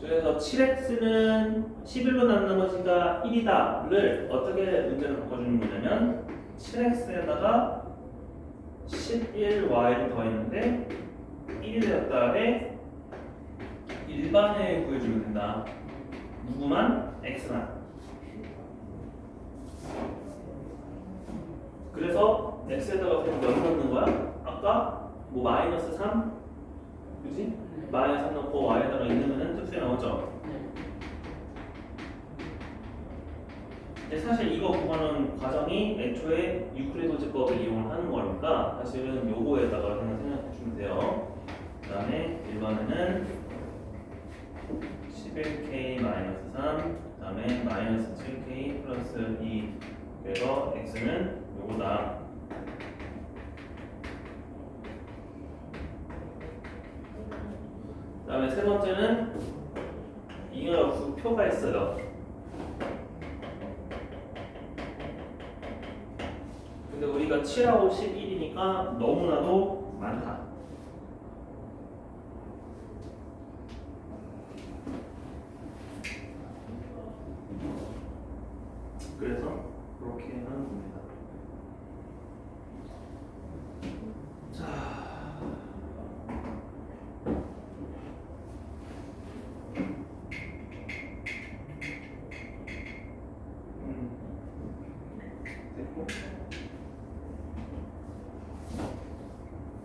그래서 7x는 11로 난 나머지가 1이다를 어떻게 문제를 바꿔주는 거냐면 7x에다가 11y를 더했는데 1이 되었다에 일반에 구해주면 된다. 누구만? x만. 그래서 x에다가 그럼 몇 넣는 거야? 아까 뭐 마이너스 3? 그지? 마이너스 3 넣고 y에다가 2 넣으면 특수에 나오죠? 근데 사실 이거 구하는 과정이 애초에 유클리드 오제법을 이용하는 거니까 사실은 요거에다가 그냥 생각해 주면 돼요. 그 다음에 일반에는 11k-3, 그 다음에 마이너스 7k 플러스 2. 그래서 x는 요거다. 그 다음에 세 번째는 잉여 표가 있어요. 근데 우리가 7하고 11이니까 너무나도 많다. 그래서 그렇게 하는 겁니다. 자, 됐고.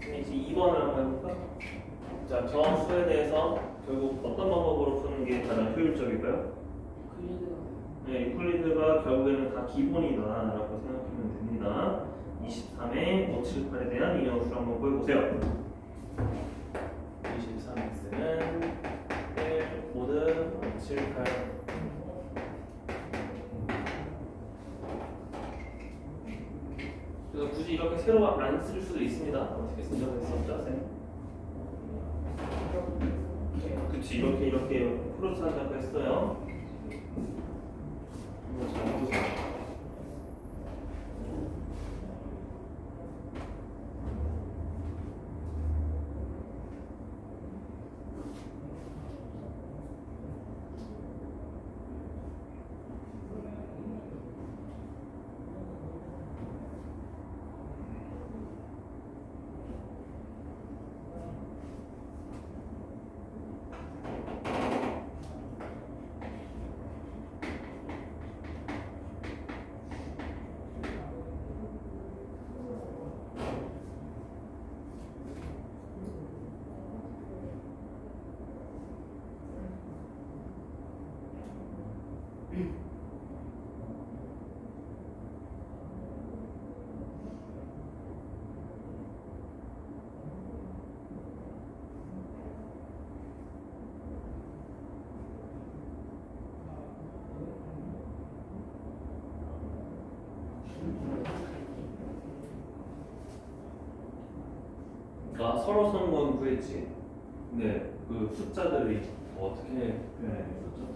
이제 2번을 한번 해볼까? 자, 저수에 대해서 결국 어떤 방법으로 푸는 게 가장 효율적일까요? 네, 유클리드가 결국에는 다 기본이다라고 생각하면 됩니다. 23의 578에 대한 인형수를 한번 보여보세요. 23x는 1, 5등, 578. 그래서 굳이 이렇게 새로 안 쓸 수도 있습니다. 어떻게 쓴다고 했었죠, 쌤? 그치, 이렇게 플러스 한다고 했어요. 이거 잘 보세요. 나 서로 쓰는 건 구했지. 근데 그 숫자들이 어떻게 표현해야 되겠죠?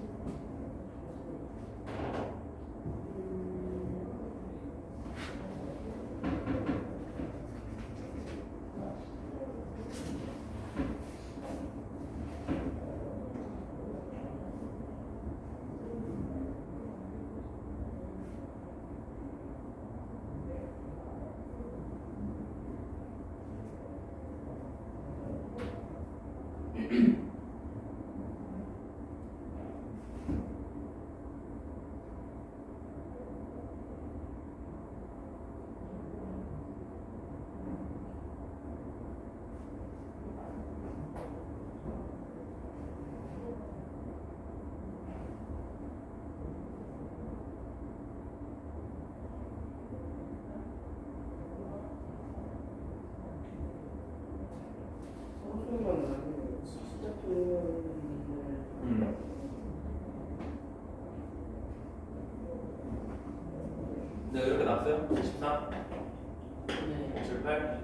소수만 아니면 숫자 표현을 내가 이렇게 났어요? 13, 네. 7, 8.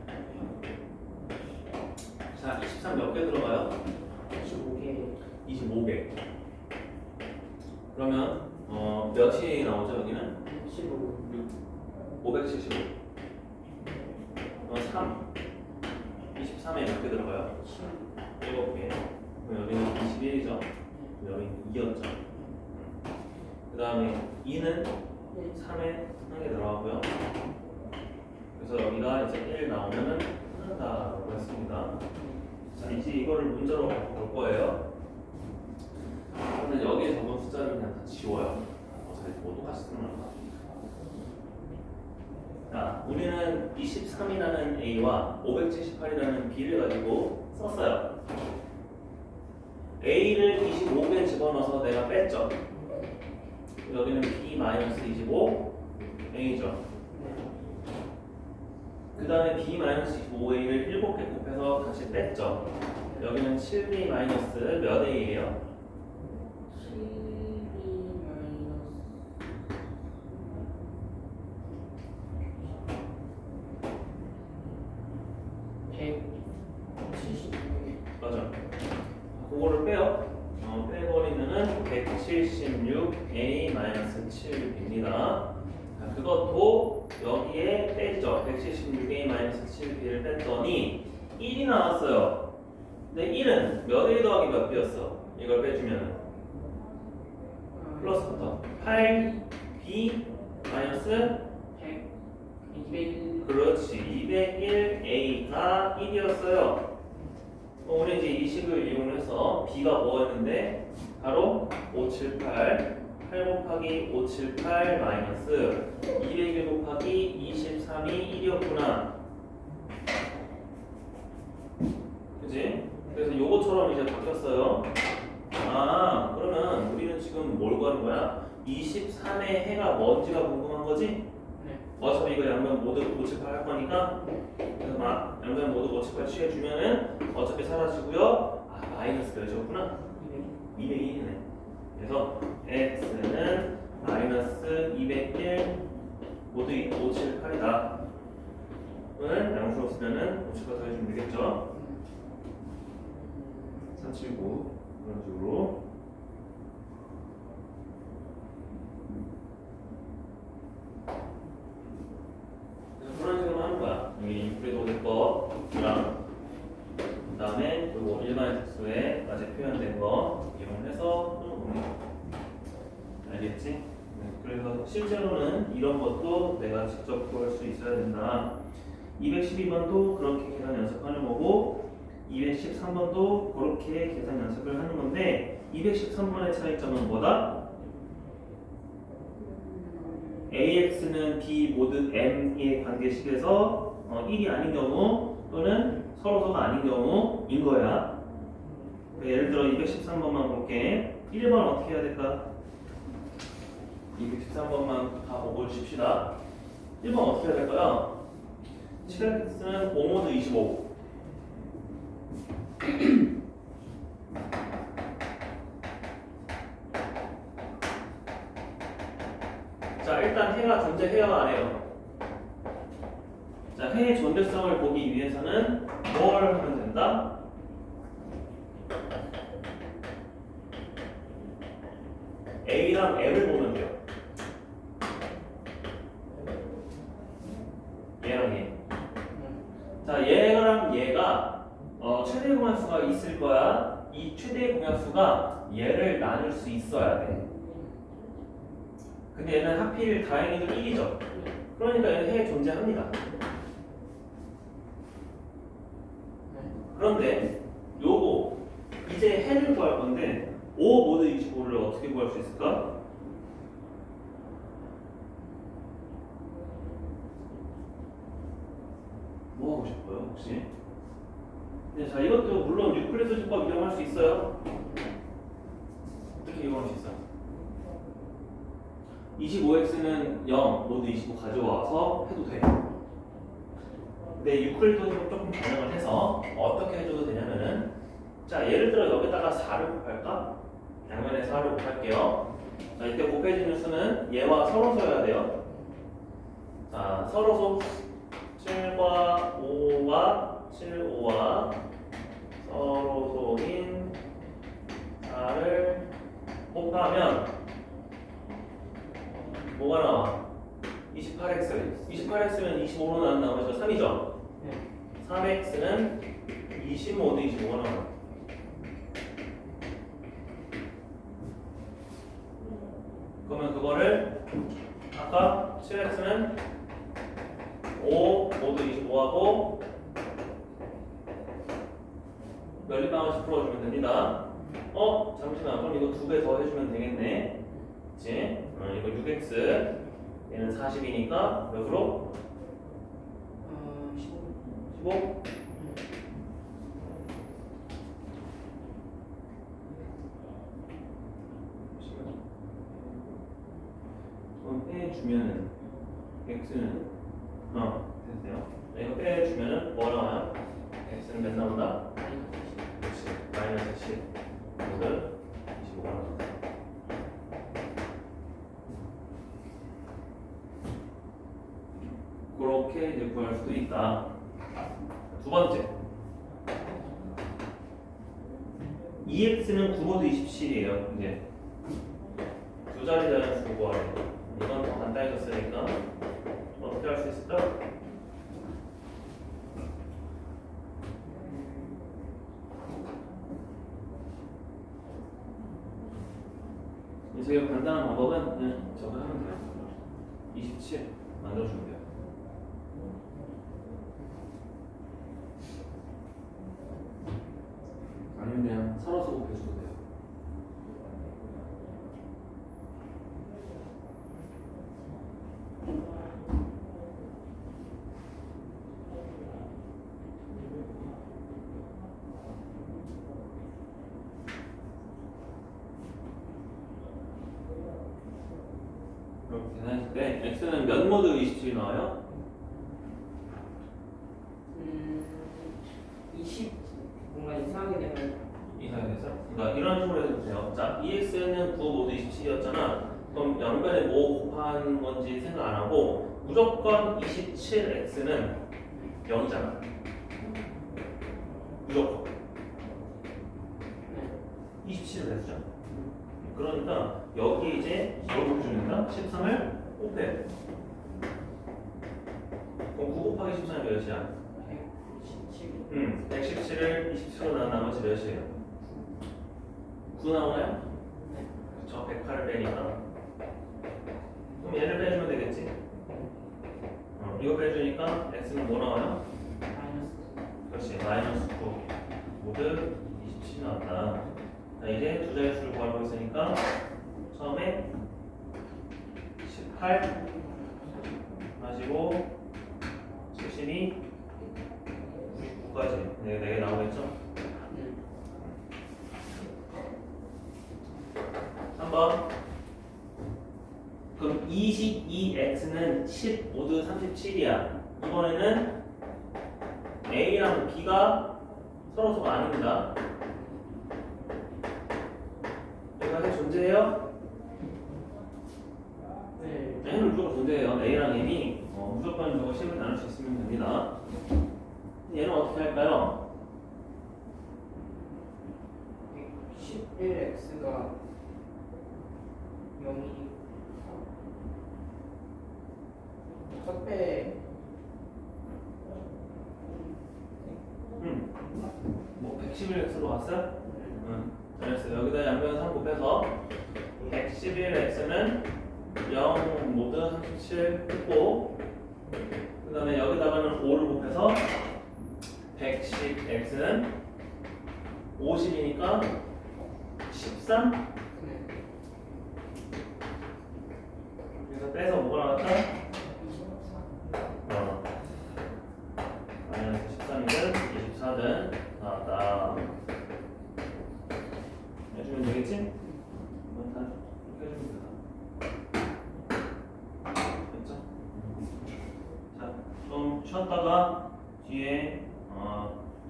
자, 23 몇 개 들어가요? 25개 25개. 그러면 몇이 나오죠 여기는? 15 575. 3. 23에 몇 개 들어가요? 7개. 그럼 여기는 21이죠. 여기는 2였죠. 그 다음에 2는 3에 1개 들어가고요. 그래서 여기가 이제 1 나오면은 끝난다라고 했습니다. 자, 이제 이거를 문제로 볼 거예요. 근데 여기에 적은 숫자를 그냥 다 지워요. 어차피 뭐 똑같이 쓰는 거니까. 자, 우리는 23이라는 A와 578이라는 B를 가지고 썼어요. A를 25개 집어넣어서 내가 뺐죠. 여기는 B-25 A죠. 그 다음에 B-25A를 7개 곱해서 다시 뺐죠. 여기는 7B- 몇 A예요? 176 맞아. 그거를 빼요. 빼버리면은 176A-7B입니다. 그것도 여기에 빼죠. 176A-7B를 뺐더니 1이 나왔어요. 근데 1은 몇 A 더하기 몇 B였어? 이걸 빼주면 플러스부터 8B 마이너스 100 201 그렇지 201A가 1이었어요. 우리 이제 이 식을 이용해서 B가 뭐였는데 바로 578 8 곱하기 578 마이너스 201 곱하기 23이 1이었구나. 그지? 그래서 요거처럼 이제 바뀌었어요. 아, 그러면 우리는 지금 뭘 구하는 거야? 23의 해가 뭔지가 궁금한 거지? 네. 어차피 이거 양변 모두 578 할 거니까 그래서 막 양변 모두 578 취해주면은 어차피 사라지고요. 아, 마이너스 몇이었구나? 201이네. 그래서 x는 마이너스 201 모두 578이다. 은 양수로 쓰면은 578 더해주면 되겠죠? 379 그런 식으로. 그런 식으로 하는 거야. 여기 인프레도 될 거랑 그 다음에 그리고 일반의 특수에 아직 표현된 거 이용해서 하는 겁니다. 알겠지? 네, 그래서 실제로는 이런 것도 내가 직접 구할 수 있어야 된다. 212번도 그렇게 계산 연습하는 거고 213번도 그렇게 계산 연습을 하는 건데 213번의 차이점은 뭐다? AX는 B 모드 M의 관계식에서 1이 아닌 경우 또는 서로서가 아닌 경우인 거야. 예를 들어 213번만 볼게. 1번 어떻게 해야 될까? 213번만 다 보고 칩시다. 1번 어떻게 해야 될까요? 7x는 5모드 25. 자, 일단 해가 존재해요, 안 해요? 자, 해의 존재성을 보기 위해서는 뭘 하면 된다? A랑 M을 보면 돼요. 얘랑 얘. 자, 얘랑 얘가 최대 공약수가 있을 거야. 이 최대 공약수가 얘를 나눌 수 있어야 돼. 근데 얘는 하필 다행히도 1이죠. 그러니까 얘는 해에 존재합니다. 그런데 요거 이제 해를 구할 건데 5 모드 25를 어떻게 구할 수 있을까? 뭐 하고 싶어요 혹시? 네, 자 이것도 물론 유클리드 수법 이용할 수 있어요. 어떻게 이용할 수 있어? 25x는 0 모드 25 가져와서 해도 돼. 근데 유클리드 수법 조금 변형을 해서 어떻게 해줘도 되냐면은 자 예를 들어 여기다가 4를 곱할까? 양면에 4를 곱할게요. 자 이때 곱해지는 수는 얘와 서로서여야 돼요. 자 서로서 7과 5와 7, 5와 서로소인 4를 곱하면 뭐가 나와? 28x 28x는 25로 나온 나머지가 3이죠? 3x는 25도 25가 나와. 그러면 그거를 아까 7x는 5 모두 25하고 연립방정식 풀어주면 됩니다. 잠시만 그럼 이거 2배 더 해주면 되겠네. 그치? 이거 6x 얘는 40이니까 몇으로? 15? 빼주면은 x는 됐어요. 이거 빼주면은 뭐 나와요? x는 몇 나온다? 그렇지. 마이너스 10 이거를 25가 나온다. 그렇게 이제 구할 수도 있다. 두 번째 2x는 9 모드 27이에요. 이제 두 자리 자연수 구하래. 이건 더 간단해졌으니까 어떻게 할 수 있을까? 제일 간단한 방법은 그냥 저거 하면 돼요. 27 만들어주면 돼요. 아니면 그냥 서로서 곱해줘도 돼요. 이렇게 계산했을 때 x는 몇 모드 27이 나와요? 20 뭔가 이상하게 되면 이상하게 됐어? 그러니까 이런 식으로 해도 돼요. 자, 2x는 9 모드 27이었잖아. 그럼 양변에 뭐 곱한 건지 생각 안 하고 무조건 27x는 0이잖아. 무조건 27을 했죠. 그러니까 여기 이제 뭘 곱해줍니다. 13을 곱해. 그럼 9 곱하기 13이 몇이야? 117을 27로 나눈 나머지 몇이에요? 9 나오나요? 그쵸, 108을 빼니까. 그럼 얘를 빼주면 되겠지? 이거 빼주니까 x는 뭐 나와요? 그렇지, 마이너스 9 모두 27 나왔다. 자, 이제 두 자릿수를 구하고 있으니까 처음에 18 마시고 72 99까지 4개 나오겠죠? 3번 그럼 22x는 10 모두 37이야. 이번에는 A랑 B가 서로서가 아닙니다. 얘가 해 존재해요? 네. N은 무조건 존재해요. A랑 M이 무조건 저거 10을 나눌 수 있으면 됩니다. 얘는 어떻게 할까요? 11x가 0이 적배 뭐 111x로 갔어요? 잘했어요. 여기다 양변 3 곱해서 111x는 0 모두 37 했고, 그 다음에 여기다가는 5를 곱해서 110x는 50이니까 13? 그래서 빼서 뭐가 나왔다? 마이너스 13이든 24든 나왔다. 해주면 되겠지? 다 해주면 되다. 됐죠? 자, 좀 쉬었다가 뒤에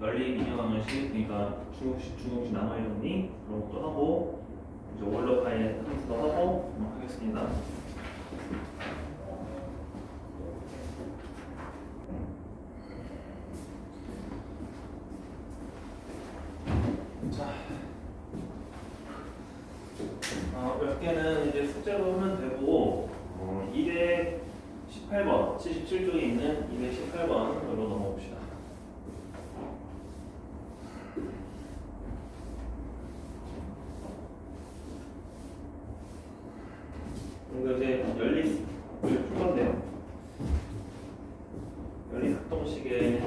연립 인형 방식, 그러니까 중국식 남아있니 그런 것도 하고, 이제 월러파의 함수도 하고 하겠습니다. 자, 몇 개는 이제 숙제로 하면 되고, 218번, 77쪽에 있는 218번으로 넘어봅시다. 이거 이제 연립을 풀 건데요. 연립 합동식의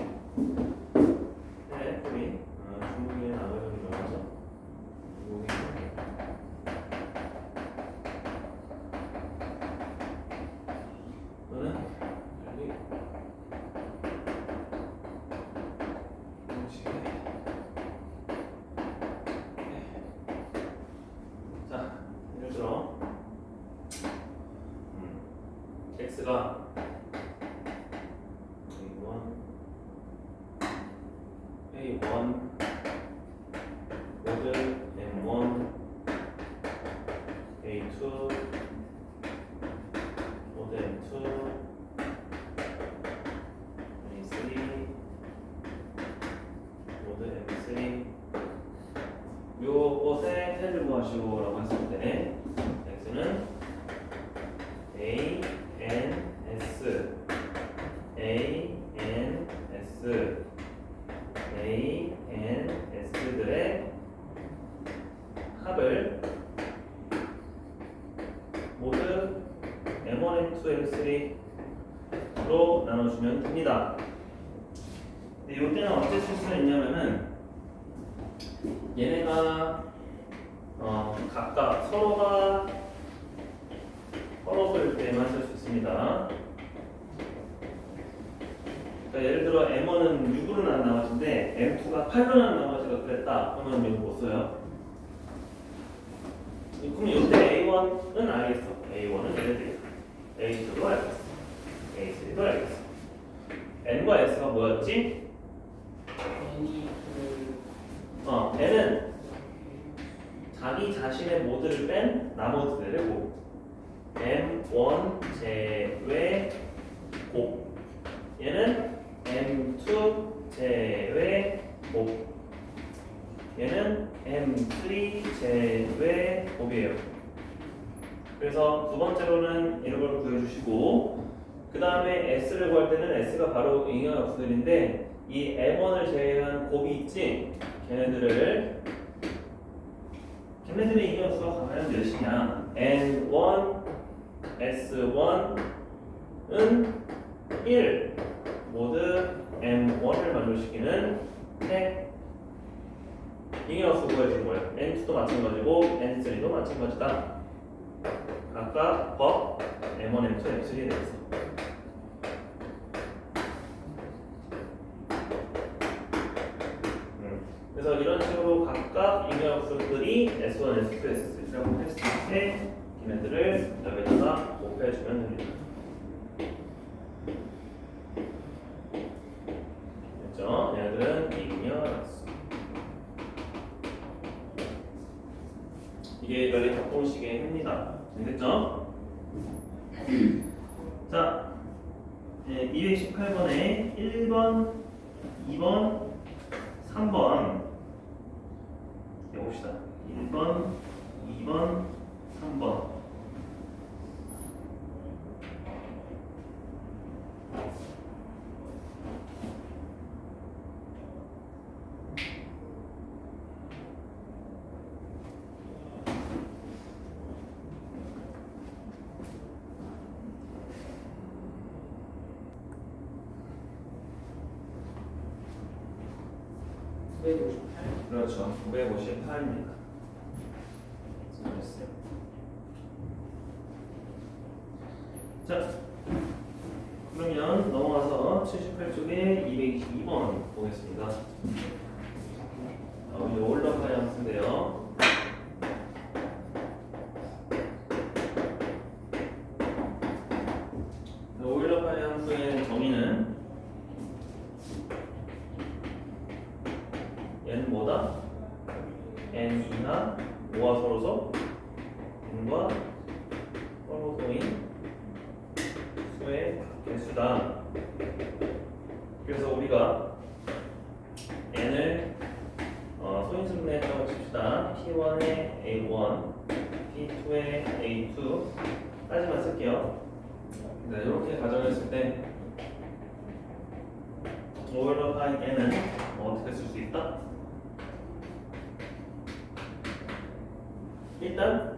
풀이 중국의 나머지 들어가서 이거는 연립 합동식의 자, 예를 들어 x가 A1 모드 M1 A2 모드 M2 A3 모드 M3 요것에 해를 구하시고 라고 했을 때 x는 A, N, S A, N, S A, N, S들의 합을 모두 M1, M2, M3로 나눠주면 됩니다. 근데 이때는 어떻게 쓸 수 있냐면은 얘네가 각각 서로가 서로일 때만 쓸 수 있습니다. 그러니까 예를 들어 M1은 6으로 난 나머지인데 M2가 8로 난 나머지가 그랬다. 그러면 이거 못 써요. 그럼 이때 A1은 알겠어. A1은 얘네들이야. A2도 알겠어. A3도 알겠어. N과 S가 뭐였지? N은 자기 자신의 모드를 뺀 나머지들의 곱. M1 제외 곱. 얘는 M2 제외 곱. 얘는 M3 제외 곱이에요. 그래서 두 번째로는 이런 걸 구해주시고, 그 다음에 S를 구할 때는 S가 바로 인형역수들인데 이 M1을 제외한 곱이 있지? 걔네들의 인형수가 과연 몇이냐? N1, S1은 1 모두 M1을 만족시키는 색 인형수 구해주는 거예요. N2도 마찬가지고 N3도 마찬가지다. 각각 법 M1, M2, M3에 대해서. 그래서 이런 식으로 각각 인형수들이 S1, S2, S3라고 했을 때 걔네들을 여기다가 곱해주면 됩니다. 됐죠? 얘네들은 인형수. 이게 연립 합동식의 해입니다. 됐죠? 자, 네, 218번에 1번, 2번, 3번 해봅시다. 1번, 2번, 3번. 그렇죠. 958입니다. 잘했어요. 자, 그러면 넘어가서 78쪽에 222번 보겠습니다. 우리 올라가야 함수인데요. 올라가야 함수의 정의는 얘는 뭐다? n이나 5와 서로서 n과 서로서인 수의 개수다. 그래서 우리가 n을 소인수분해 했다고 칩시다. p1의 a1, p2의 a2까지만 쓸게요. 네, 이렇게 가정했을 때 오일러 파이 n은 어떻게 쓸 수 있다? 일단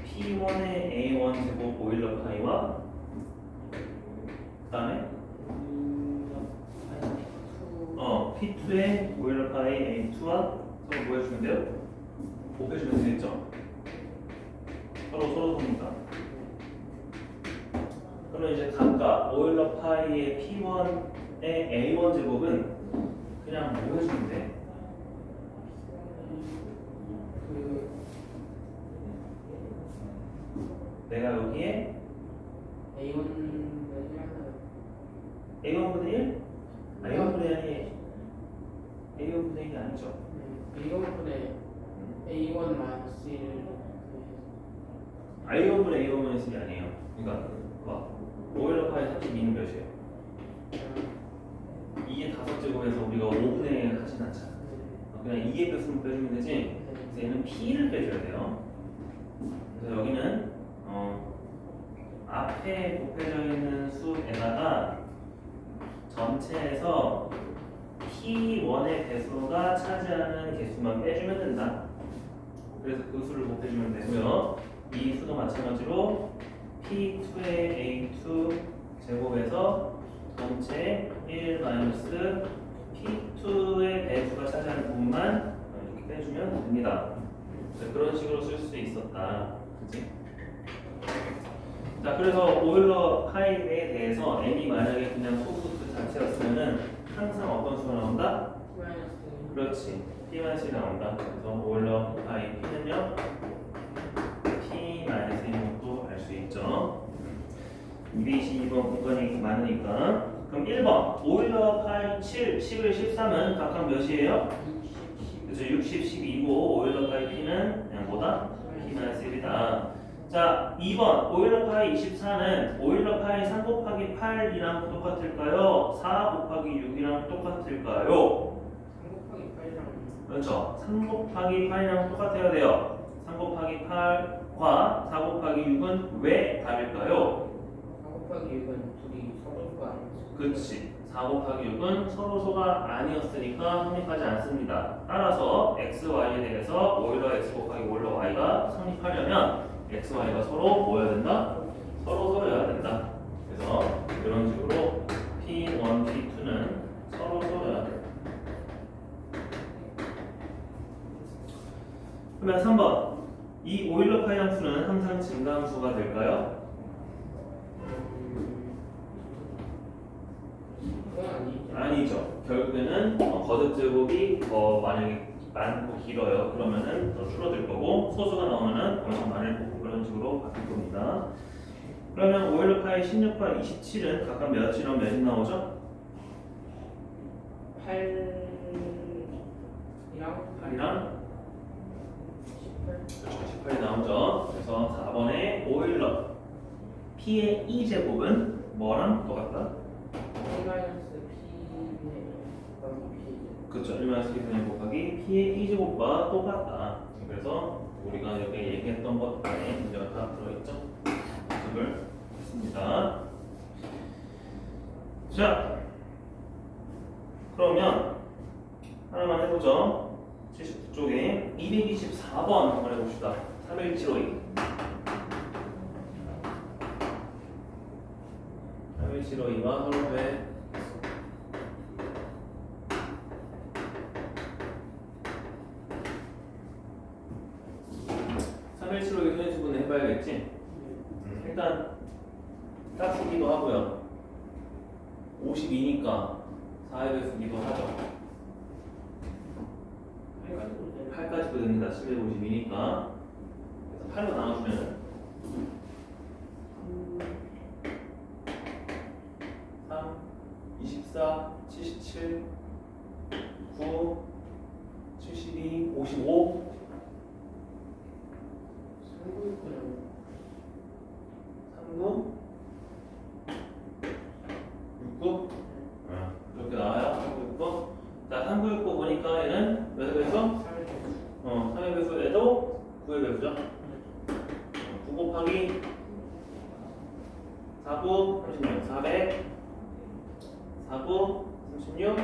P1의 A1 제곱 오일러 파이와 그 다음에 P2의 오일러 파이 A2와 서로 뭐 해주면 돼요? 곱해주면 되겠죠? 서로 봅니다. 그러면 이제 각각 오일러 파이의 P1의 A1 제곱은 그냥 뭐 해주면 돼? 내가 여기에 A1분의 1? A1분의 1이 아니죠? A1분의 A1 마이너스 1 A1분의 A1분의 1이 아니에요. 그러니까 오일러 파이 32는 몇이에요? 이게 5제곱에서 우리가 5분의 1 하진 않잖아. 그냥 2의 값으로 빼주면 되지. 그래서 얘는 P를 빼줘야 돼요. 그래서 여기는 앞에 곱해져 있는 수에다가 전체에서 P1의 배수가 차지하는 개수만 빼주면 된다. 그래서 그 수를 곱해주면 되고요. 이 수도 마찬가지로 P2의 A2 제곱에서 전체 1 마이너스 P2의 배수가 차지하는 부분만 이렇게 빼주면 됩니다. 그런 식으로 쓸 수 있었다. 그치? 자, 그래서 오일러 파이에 대해서 n이 만약에 그냥 소수 그 자체였으면은 항상 어떤 수가 나온다? 그렇지. P-1이 나온다. 그래서 오일러 파이 P는요? P-1인 것도 알 수 있죠. 222번 공간이 많으니까. 그럼 1번 오일러 파이 7, 11, 13은 각각 몇이에요? 그래서 60, 12고 오일러 파이 P는 그냥 뭐다? P-1이다. 자, 2번 오일러 파이 24는 오일러 파이 3 곱하기 8이랑 똑같을까요? 4 곱하기 6이랑 똑같을까요? 3 곱하기 8이랑 그렇죠. 3 곱하기 8이랑 똑같아야 돼요. 3 곱하기 8과 4 곱하기 6은 왜 다를까요? 4 곱하기 6은 둘이 서로가 아니지. 그렇지. 4 곱하기 6은 서로소가 아니었으니까 성립하지 않습니다. 따라서 x, y에 대해서 오일러 x 곱하기 오일러 y가 성립하려면 x, y가 서로 뭐여야 된다? 서로서여야 된다. 그래서 이런 식으로 P1, P2는 서로서여야 된다. 그러면 3번 이 오일러 파이 함수는 항상 증가함수가 될까요? 그건 아니죠. 아니죠. 결국에는 거듭 제곱이 더 만약에 많고 길어요. 그러면은 더 줄어들 거고 소수가 나오면은 엄청 많을 거고 그런 식으로 바뀔 겁니다. 그러면 오일러 파이 16과 27은 각각 몇이랑 몇이 나오죠? 8이랑 8이랑 18. 그렇죠. 18이 나오죠. 그래서 4번에 오일러 P의 2제곱은 뭐랑 똑같다? 1-P 그쵸. 1-P분의 곱하기 P의 2제곱과 똑같다. 그래서 우리가 여기 얘기했던 것 안에 문제가 다 들어있죠. 연습을 했습니다. 자, 그러면 하나만 해보죠. 79쪽에 224번 한번 해봅시다. 31752 31752와 서로의 31752 손해수분을 해봐야겠지? 일단 딱 쓰기도 하고요. 52니까 4에 쓰기도 하죠. 8까지도 됩니다. 752니까. 그래서 8로 나눠주면 3, 24, 77, 9, 72, 55 39 69 이렇게 나와요. 3969. 자, 3969 보니까 얘는 몇 배수? 3의 배수에도 9의 배수죠. 9 곱하기 49 36 400 49 36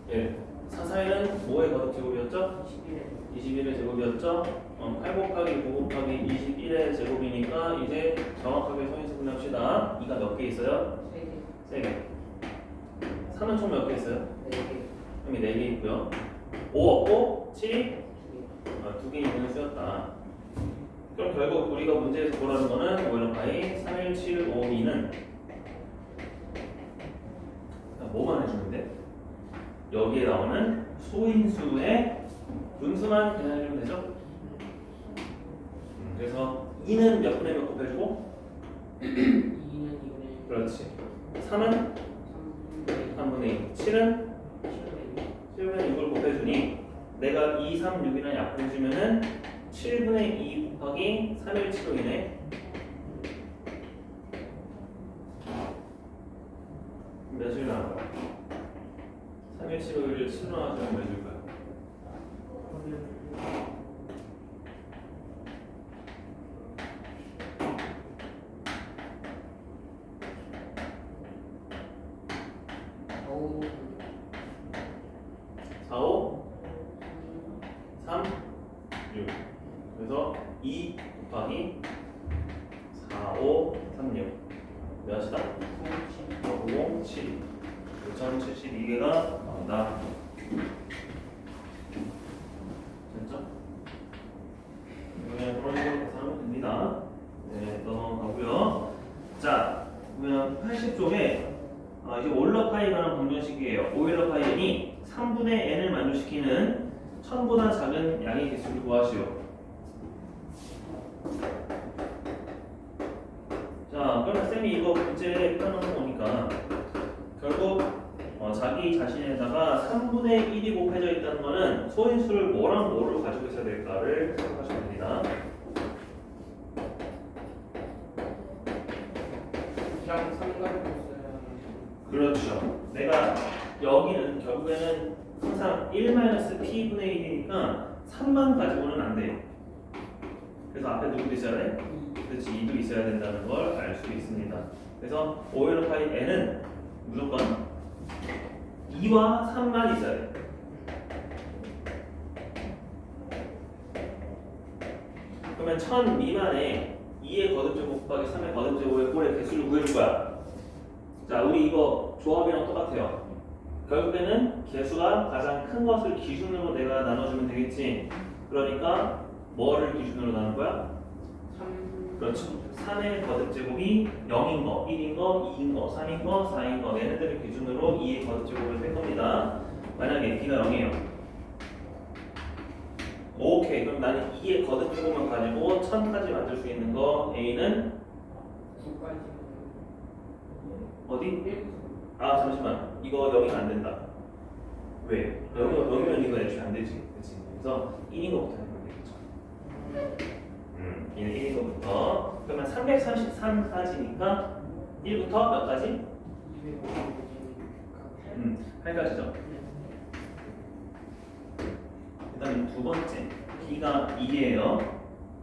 1 4사에는 뭐의 거듭제곱이었죠? 21의 제곱이었죠? 8 곱하기 9 곱하기 21의 제곱이니까 이제 정확하게 손인수분합시다. 2가 몇 개 있어요? 3개. 3은 총 몇 개 있어요? 3이 4개 있고요. 5 없고 7이 2개 있는 수였다. 그럼 결국 우리가 문제에서 보라는 거는 오히려 파이 31752는 뭐만 해주는데? 여기에 나오는 소인수의 분수만 계산해주면 되죠? 그래서 2는 몇 분의 몇 곱해주고? 2는 2분의 그렇지. 3은 3분의 2. 7은 7분의 6을 곱해주니 내가 2, 3, 6이나 약분해주면은 7분의 2 곱하기 317이네. 몇을 나온 거야? 317을 7로 나눠주면 몇 줄까요? 4, 5, 3, 6. 그래서 2 곱하기 4, 5, 3, 6. 몇이다? 5, 7. 5072개가 나온다. 됐죠? 그러면 그런 식으로 계산하면 됩니다. 네, 넘어가고요. 자, 그러면 80쪽에 이제 오일러 파이에 관한 방정식이에요. 오일러 파이는 3분의 n을 만족시키는 1000보다 작은 양의 개수를 구하시오. 자, 그러면 쌤이 이거 문제 풀어놓은 거니까 결국 자기 자신에다가 3분의 1이 곱해져 있다는 거는 소인수를 뭐랑 뭐를 가지고 있어야 될까를 생각하시면 됩니다. 이랑 삼각을 써야 그렇죠. 내가 여기는 결국에는 항상 1-P분의 1이니까 3만 가지고는 안 돼. 그래서 앞에 누구도 있어야 돼? 그렇지, 2도 있어야 된다는 걸 알 수 있습니다. 그래서 오일러 파이 n은 무조건 2와 3만 있어야 돼. 그러면 1000 미만에 2의 거듭제곱 곱하기 3의 거듭제곱의 꼴의 개수를 구해줄 거야. 자, 우리 이거 조합이랑 똑같아요. 결국에는 개수가 가장 큰 것을 기준으로 내가 나눠주면 되겠지. 그러니까 뭐를 기준으로 나눈 거야? 3 그렇죠. 3의 거듭제곱이 0인 거, 1인 거, 2인 거, 3인 거, 4인 거 얘네들을 기준으로 2의 거듭제곱을 뺀 겁니다. 만약에 b가 0이에요. 오케이, 그럼 나는 2의 거듭제곱만 가지고 1000까지 만들 수 있는 거 a는 9까지 어디? 아 잠시만, 이거 0이면 안 된다. 왜? 0이면 이거 애초에 안 되지. 그치? 그래서 1인 거부터 해보면 되겠죠. 얘는 1인 거부터 333까지니까 1부터 몇 가지? 8가지죠. 그 다음에 두 번째 B가 2예요.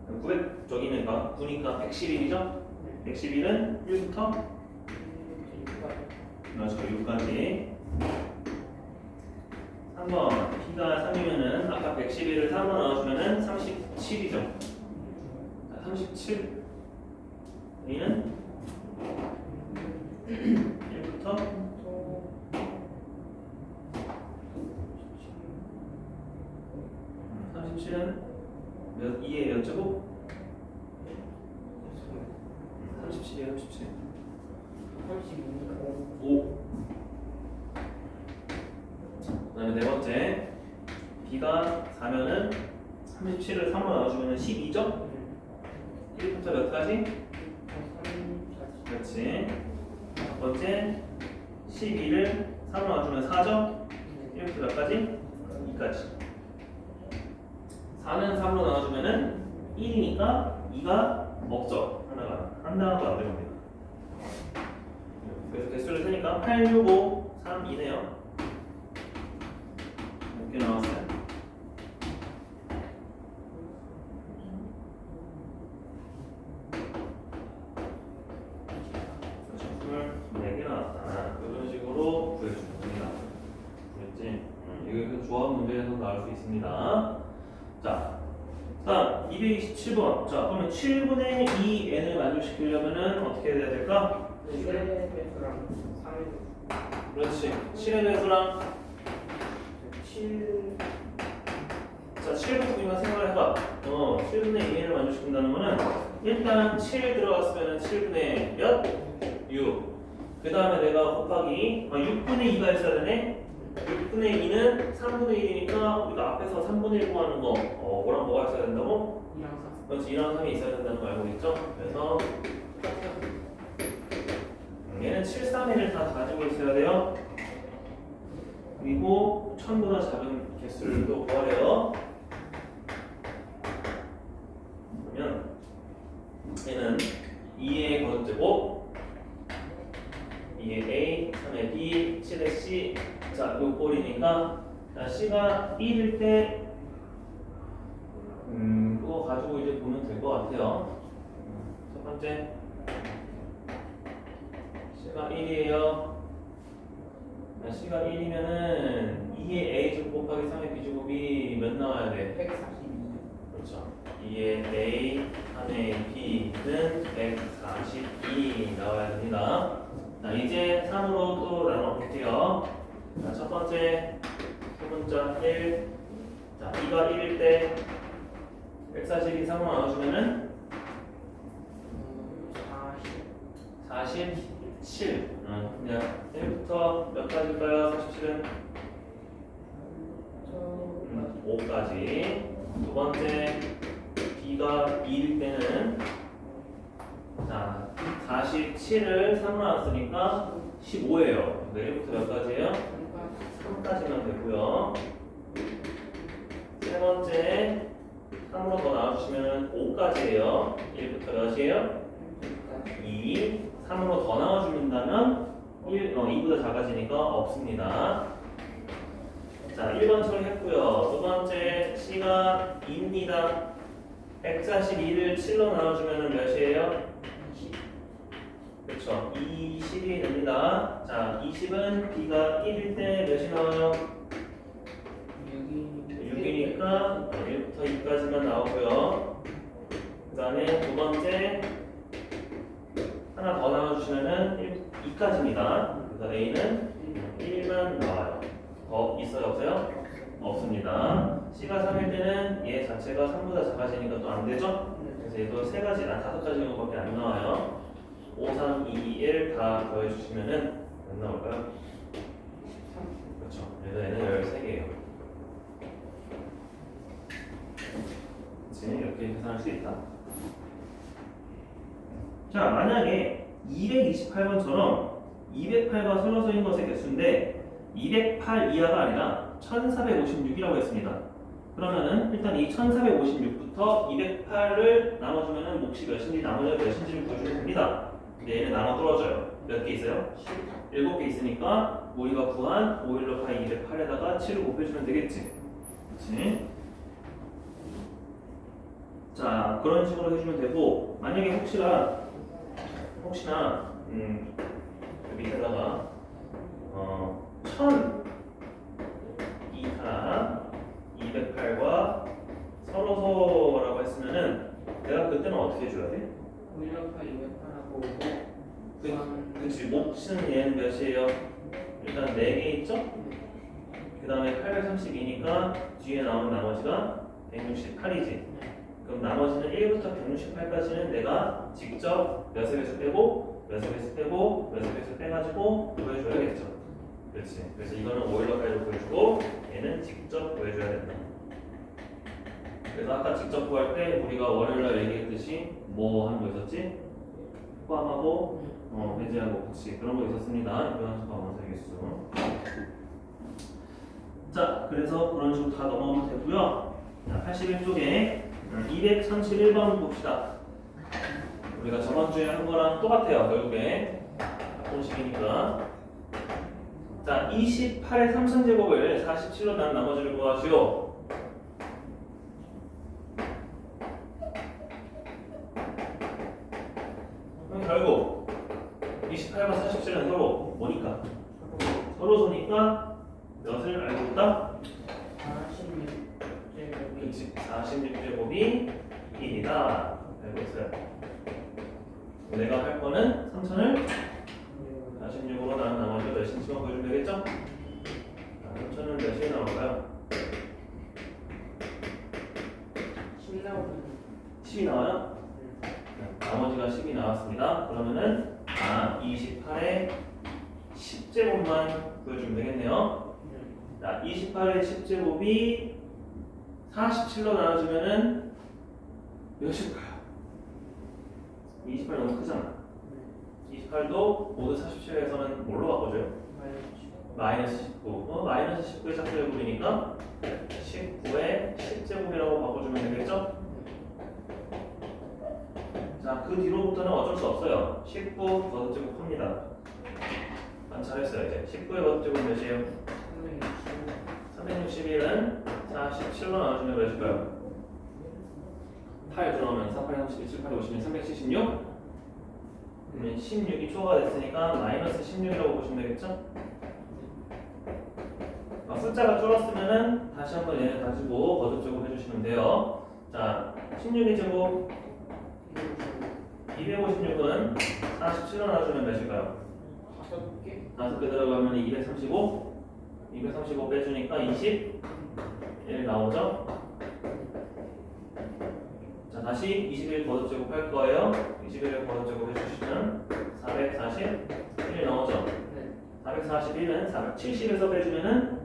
900 저기니까 9니까 111이죠? 111은 1부터 그렇죠 6까지. 3번 B가 3이면은 아까 111을 3으로 넣어주면은 37이죠. 37 여기는 1부터 37은 몇 2에 몇 제곱? 37이에요 37 5. 그 다음에 네 번째 B가 4면은 37을 3으로 나눠주면 12죠? 1부터 몇 가지? 그렇지. 첫 번째 12를 3으로 나눠주면 4죠? 1부터 몇 가지? 2까지. 4는 3으로 나눠주면 1이니까 2가 없죠. 하나도 안 됩니다. 그래서 개수를 세니까 8, 6, 5, 3, 2네요. 몇 개 나왔어요? 그렇죠. 24개 나왔다. 이런 식으로 구해주면 됩니다. 그랬지? 이거 조합 문제에서 나올 수 있습니다. 자, 다음 227번. 자, 그러면 7분의 2n을 만족시키려면은 어떻게 해야 될까? 그렇지. 7의 배수랑 7 자, 7부터 그냥 생각을 해봐. 7분의 2n을 만족시킨다는 거는 일단 7 들어갔으면 7분의 몇? 6. 그 다음에 내가 곱하기 6분의 2가 있어야 되네. 6분의 2는 3분의 1이니까 우리가 앞에서 3분의 1 구하는 거 뭐랑 뭐가 있어야 된다고? 2랑 3 그렇지. 2랑 3이 있어야 된다는 거 알고 있죠? 그래서 얘는 7, 3, 1을 다 가지고 있어야 돼요. 그리고 1000보다 작은 개수를 또 구하래요. 그러면 얘는 2의 거듭제곱 2의 A, 3의 B, 7의 C. 자, 요 꼴이니까 자, C가 1일 때 그거 가지고 이제 보면 될 것 같아요. 첫 번째 C가 1이에요. C가 1이면은 2의 A제곱 곱하기 3의 B제곱이 몇 나와야 돼? 142 그렇죠. 2의 A, 3의 B는 142 나와야 됩니다. 자, 이제 3으로 또 나눠볼게요. 자, 첫 번째 소문자 1. 자, B가 1일 때 142 3으로 나눠주면은 47. 그냥 1부터 몇 가지일까요? 47은 5까지. 두 번째 B가 2일 때는 자 47을 3으로 나눴으니까 15예요. 1부터 몇 가지예요? 3까지만 되고요. 세 번째 3으로 더 나눠주시면 5까지예요. 1부터 몇이에요? 2. 3으로 더 나눠준다면 2보다 작아지니까 없습니다. 자, 1번 처리했고요. 두 번째 C가 2입니다. 142를 7로 나눠주면 몇이에요? 20 그렇죠. 20이 됩니다. 자, 20은 B가 1일 때 몇이 나와요? 6이니까 1부터 2까지만 나오고요. 그 다음에 두 번째 하나 더 나눠주시면은 2까지입니다. 그래서 A는 1만 나와요. 더 있어요? 없어요? 없습니다. C가 3일 때는 얘 자체가 3보다 작아지니까 또 안 되죠? 그래서 얘도 3가지, 5가지 정도밖에 안 나와요. 5, 3, 2, 1 다 더해주시면은 몇 나올까요? 13 그렇죠. 그래서 얘는 13개예요. 그렇지? 이렇게 계산할 수 있다. 자, 만약에 228번처럼 208과 설로서인 것의 개수인데 208 이하가 아니라 1456이라고 했습니다. 그러면은 일단 이 1456부터 208을 나눠주면은 몫이 몇인지 나머지가 몇인지를 구해주면 됩니다. 근데 얘는 나눠 떨어져요. 몇 개 있어요? 7개 있으니까 우리가 구한 516 파이 208에다가 7을 곱해주면 되겠지. 그치? 자, 그런 식으로 해주면 되고, 만약에 혹시나 여기다가 1000 이하 208과 서로서라고 했으면은 내가 그때는 어떻게 해줘야 돼? 516 파이 208하고 그치, 몫은 얘는 몇이에요? 일단 4개 있죠? 그 다음에 832니까 뒤에 나오는 나머지가 168이지. 그럼 나머지는 1부터 168까지는 내가 직접 몇에 배수 빼고 몇에 배수 빼고 몇에 배수 빼가지고 구해줘야겠죠. 그렇지. 그래서 이거는 516까지로 구해주고 얘는 직접 구해줘야 된다. 그래서 아까 직접 구할 때 우리가 월요일날 얘기했듯이 뭐 하는 거 있었지? 포함하고 배제하고 그치 그런 거 있었습니다. 교환수가 원소개수. 자, 그래서 그런 식으로 다 넘어가면 되고요. 자, 81쪽에 231번 봅시다. 우리가 저번 주에 한 거랑 똑같아요. 결국에 공식이니까. 자, 28의 3승제곱을 47로 난 나머지를 구하시오. 그럼 결국 28과 47은 서로 뭐니까? 서로 소니까 몇을 알고 있다? 46제곱이 그렇지. 46제곱이 1이다. 알고 있어요. 내가 할 거는 3000을 46으로 나눈 나머지가 몇인지만 보여주면 되겠죠? 3000은 몇이 나올까요? 10 나오면 10이 나와요? 나머지가 10이 나왔습니다. 그러면은 28의 10제곱만 보여주면 되겠네요. 자, 28의 10제곱이 47로 나눠주면은 몇일까요? 28 너무 크잖아. 28도 모두 47에서는 뭘로 바꿔줘요? 마이너스 19. 마이너스 19의 짝제곱이니까 19의 10제곱이라고 바꿔주면 되겠죠? 자, 그 뒤로부터는 어쩔 수 없어요. 19 거듭제곱 합니다. 잘했어요. 이제 19의 거듭제곱 몇이에요? 361은 47로 나눠주면 몇일까요? 8 들어오면 4, 8, 32, 7, 8, 50은 376? 그러면 16이 초과가 됐으니까 마이너스 16이라고 보시면 되겠죠? 숫자가 줄었으면은 다시 한번 얘를 가지고 거듭제곱 해주시면 돼요. 자, 16의 제곱 256은 47로 나눠주면 몇일까요? 5개? 5개 들어가면 235? 235 빼주니까 21 나오죠? 자, 다시 21 거듭제곱 할 거예요. 21을 거듭제곱 해주시면 441 나오죠? 네. 441은 470에서 빼주면은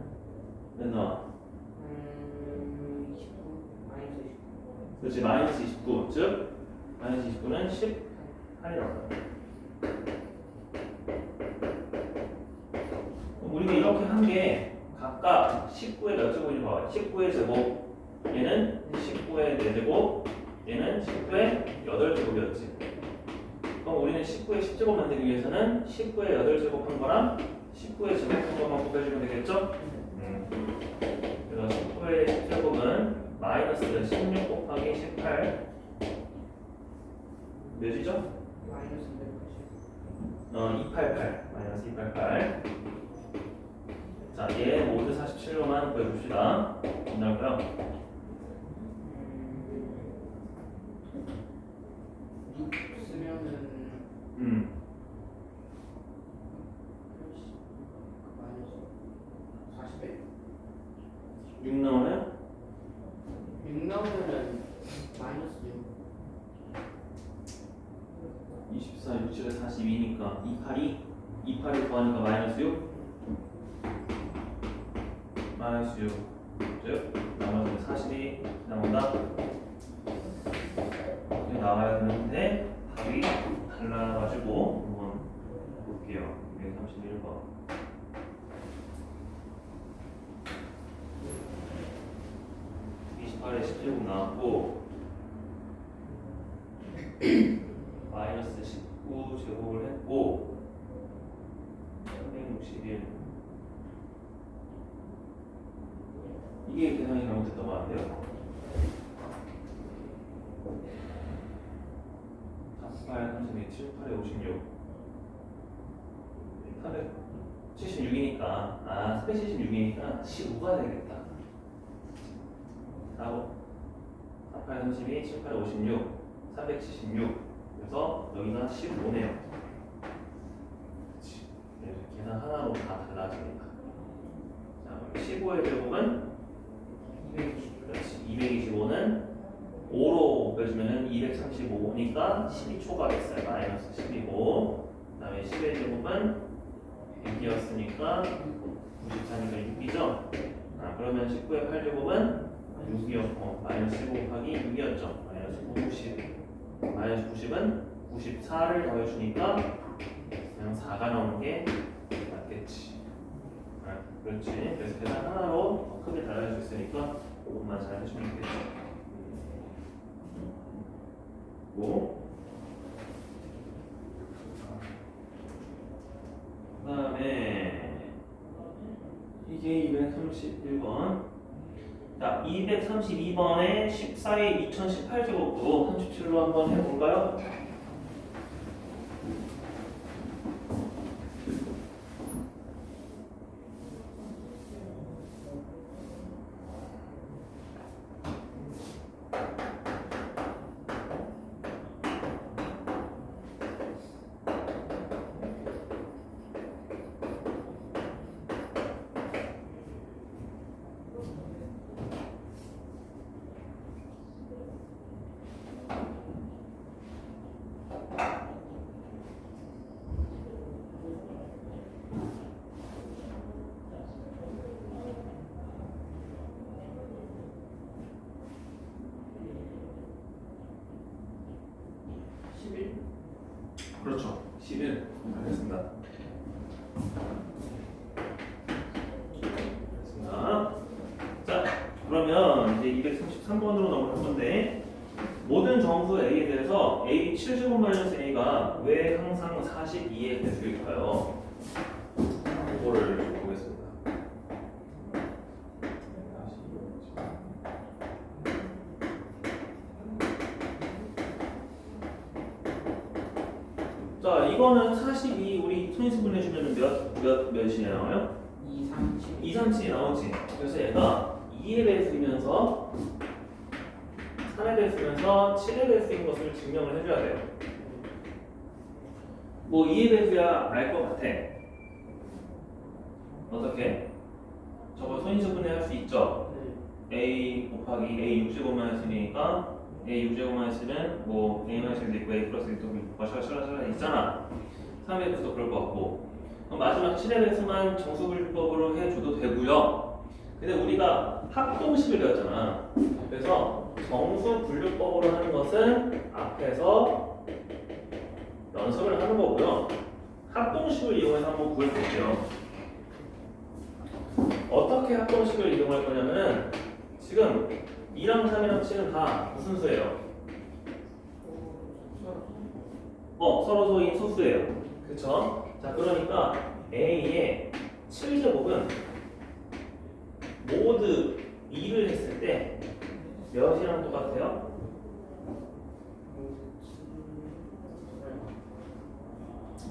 몇 나와? 29 마이너스 29 그렇지, 마이너스 29. 즉, 마이너스 29는 18이 나와요. 우리가 이렇게 한 게 각각 19의 몇 제곱인지 봐요. 19의 제곱, 얘는 19의 4제곱, 얘는 19의 8제곱이었지. 그럼 우리는 19의 10제곱 만들기 위해서는 19의 8제곱 한 거랑 19의 제곱 한 것만 곱해주면 되겠죠? 그래서 19의 10제곱은 마이너스 16 곱하기 18 몇이죠? 마이너스 288 마이너스 288. 자, 얘 모두 47로만 구해봅시다. 얼마일까요? 6 쓰면은 마이너스 40에 6 나오나요? 6 나오면은 마이너스 6 24, 6, 7에 42니까 28이 더하니까 마이너스 6? 마이너스 6 즉 나머지는 40이 나온다. 이렇게 나와야 되는데 답이 달라가지고 한번 볼게요. 231번. 8제곱 나왔고 마이너스 19제곱을 했고 361 이게 계산이 잘못됐던 것 같아요. 48, 32, 7, 8에 56 376이니까 376이니까 15가 되겠다. 하고 48, 32, 7, 8에 56 376 그래서 여기가 15네요. 그치. 그래서 계산 하나로 다 달라집니다. 자, 15의 제곱은 220. 그렇지. 225는 5로 곱해주면 235니까 12초가 됐어요. 마이너스 12고 그 다음에 10의 제곱은 100이었으니까 94니까 6이죠. 그러면 19의 8제곱은 6이었고 마이너스 15 곱하기 6이었죠. 마이너스 90 마이너스 90은 94를 더해주니까 그냥 4가 나오는 게 맞겠지. 그렇지. 그래서 계산 하나로 더 크게 달라질 수 있으니까 그것만 잘 해주면 되겠죠. 그 다음에 이게 231번. 자, 232번에 14의 2018제곱도 37로 한번 해볼까요? 그렇죠. 11. 알겠습니다. 알겠습니다. 자, 그러면 이제 233번으로 넘어갈 건데 모든 정수 A에 대해서 A 7제곱 마이너스 A가 왜 항상 42의 배수일까요? 그거를 보겠습니다. 자, 이거는 42 우리 손수분 해주면 몇이 나와요? 2, 3, 7. 2, 3, 7이 나오지. 그래서 얘가 2에 배수이면서 3에 배수이면서 7에 배수인 것을 증명을 해줘야 돼요. 뭐 2에 배수야 알 것 같아. 어떻게? 저거 손수분해 할 수 있죠? A 곱하기 A 6제곱만 했으니까 A 6제곱만 했으면 뭐 A 마이너스 1도 있고 A 플러스 1도 있고 샤샤샤샤 있잖아. 3의 배수도 그럴 것 같고 그럼 마지막 7의 배수만 정수분리법으로 해줘도 되고요. 근데 우리가 합동식을 배웠잖아. 그래서 정수분류법으로 하는 것은 앞에서 연습을 하는 거고요. 합동식을 이용해서 한번 구해볼게요. 어떻게 합동식을 이용할 거냐면 지금 2랑 3이랑 7은 다 무슨 수예요? 서로 소인 소수예요. 그쵸? 자, 그러니까 A의 7제곱은 모두 2를 했을 때 몇이랑 똑같아요?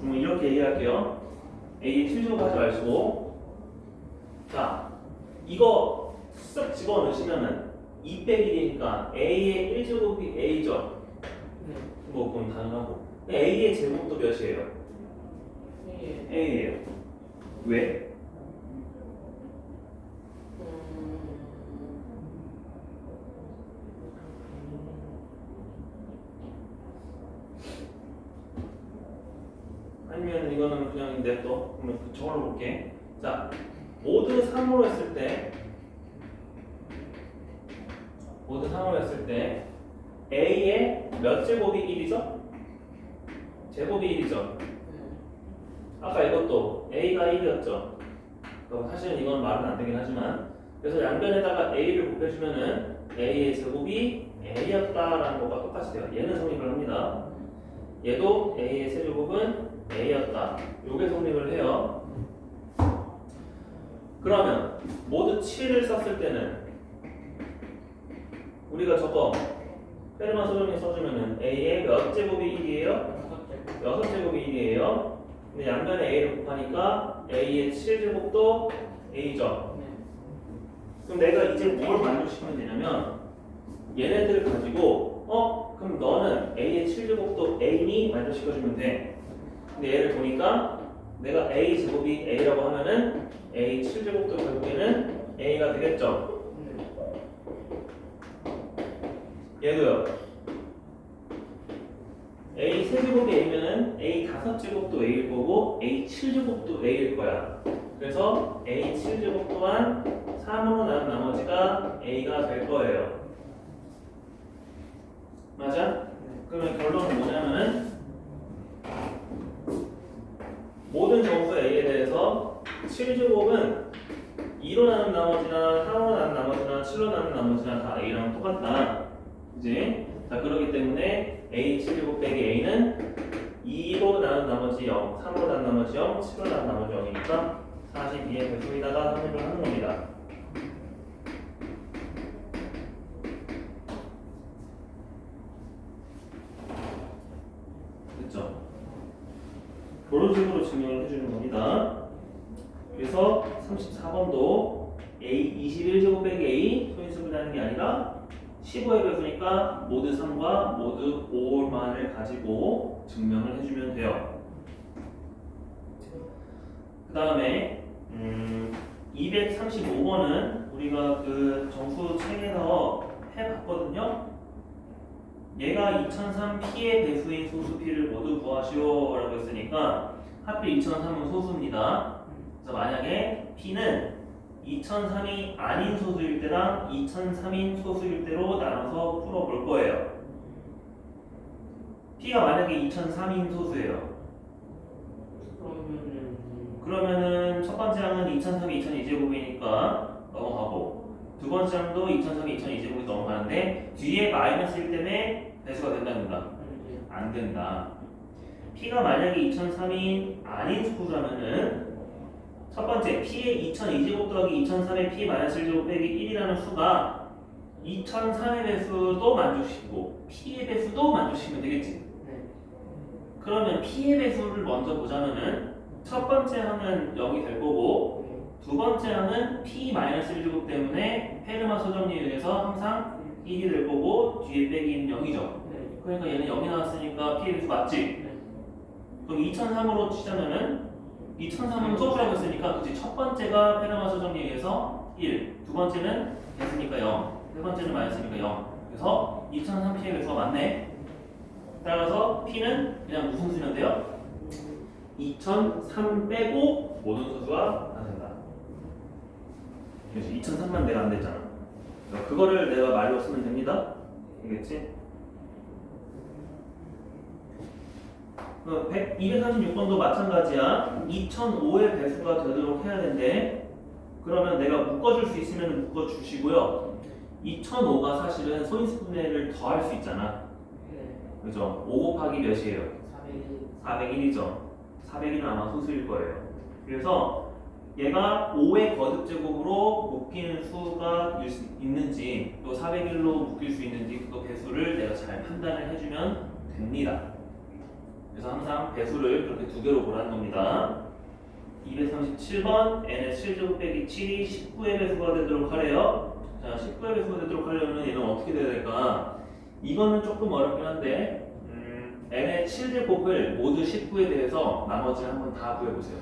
이렇게 얘기할게요. A의 7제곱 하지 마시고 자, 이거 쓱 집어넣으시면은 2 빼기 1이니까 A의 1제곱이 A죠? 뭐 그럼 당연하고 A의 제곱도 몇이에요? A예요. 왜? 아니면 이거는 그냥 냅둬. 그러면 저걸로 볼게. 자, 모두 3으로 했을 때 A의 몇 제곱이 1이죠? 제곱이 1이죠? 아까 이것도 A가 1이었죠? 사실은 이건 말은 안 되긴 하지만 그래서 양변에다가 A를 곱해주면은 a의 제곱이 a였다라는 것과 똑같이 돼요. 얘는 성립을 합니다. 얘도 a의 세제곱은 a였다. 요게 성립을 해요. 그러면 모두 7을 썼을 때는 우리가 저거 페르마 소정리 써주면은 a의 몇 제곱이 1이에요? 6제곱이 1이에요. 근데 양면에 a를 곱하니까 a의 7제곱도 a죠. 그럼 내가 이제 뭘 만족시키면 되냐면 얘네들을 가지고 그럼 너는 a의 7제곱도 a니 만족시켜주면 돼. 근데 얘를 보니까 내가 a 제곱이 a라고 하면은 a 7제곱도 결국에는 a가 되겠죠. 얘도요. a 세제곱이 a면은 a 5제곱도 a일 거고 a 7제곱도 a일 거야. 그래서 a 7제곱 또한 3으로 나눈 나머지가 a가 될 거예요. 맞아? 그러면 결론은 뭐냐면은 모든 정수 a에 대해서 7제곱은 2로 나눈 나머지나 3으로 나눈 나머지나 7로 나눈 나머지나 다 a랑 똑같다. 그지? 자, 그렇기 때문에 a 7제곱 빼기 a는 2로 나눈 나머지 0, 3으로 나눈 나머지 0, 7로 나눈 나머지 0이니까 42의 배수에다가 합의를 하는 겁니다. 됐죠? 그런 식으로 증명을 해주는 겁니다. 그래서 34번도 a 21제곱 빼기 a 소인수분하는 게 아니라 15의 배수니까 모두 3과 모두 5만을 가지고 증명을 해주면 돼요. 그 다음에 235번은 우리가 그 정수 책에서 해봤거든요. 얘가 2003 P의 배수인 소수 P를 모두 구하시오 라고 했으니까 하필 2003은 소수입니다. 그래서 만약에 P는 2003이 아닌 소수일 때랑 2003인 소수일 때로 나눠서 풀어볼 거예요. P가 만약에 2003인 소수예요. 그러면은 첫 번째 항은 2003이 2002제곱이니까 넘어가고 두 번째 항도 2003이 2002제곱이 넘어가는데 뒤에 마이너스일 때문에 배수가 된답니다. 안 된다. P가 만약에 2003이 아닌 소수라면은 첫 번째 P의 2002제곱 더하기 2003의 P 마이너스 1제곱 빼기 1이라는 수가 2003의 배수도 만족시키고 P의 배수도 만족시키면 되겠지. 그러면 P의 배수를 먼저 보자면은 첫 번째 항은 0이 될 거고 두 번째 항은 P 마이너스 1제곱 때문에 페르마 소정리에 의해서 항상 1이 될 거고 뒤에 빼기는 0이죠. 그러니까 얘는 0이 나왔으니까 P의 배수 맞지? 그럼 2003으로 치자면은 2003은 소수라고 했으니까 그치 첫 번째가 페르마 소정리에 의해서 1, 두 번째는 됐으니까 0, 세 번째는 마이너스니까 0. 그래서 2003 P의 배수가 맞네. 따라서 P는 그냥 무슨 수면 돼요? 2003 빼고 모든 소수가 다 된다. 그래서 2003만 내가 안 됐잖아. 그거를 내가 말로 쓰면 됩니다. 알겠지? 236번도 마찬가지야. 2005의 배수가 되도록 해야 된대. 그러면 내가 묶어줄 수 있으면 묶어주시고요. 2005가 사실은 소인수분해를 더 할 수 있잖아. 그죠? 5 곱하기 몇이에요? 401이죠. 401은 아마 소수일 거예요. 그래서 얘가 5의 거듭제곱으로 묶이는 수가 있는지 또 401로 묶일 수 있는지 그 배수를 내가 잘 판단을 해주면 됩니다. 그래서 항상 배수를 그렇게 두 개로 보라는 겁니다. 237번 n의 7제곱 빼기 7이 19의 배수가 되도록 하래요. 자, 19의 배수가 되도록 하려면 얘는 어떻게 돼야 될까? 이거는 조금 어렵긴 한데 n의 7제곱을 모두 19에 대해서 나머지를 한번 다 구해보세요.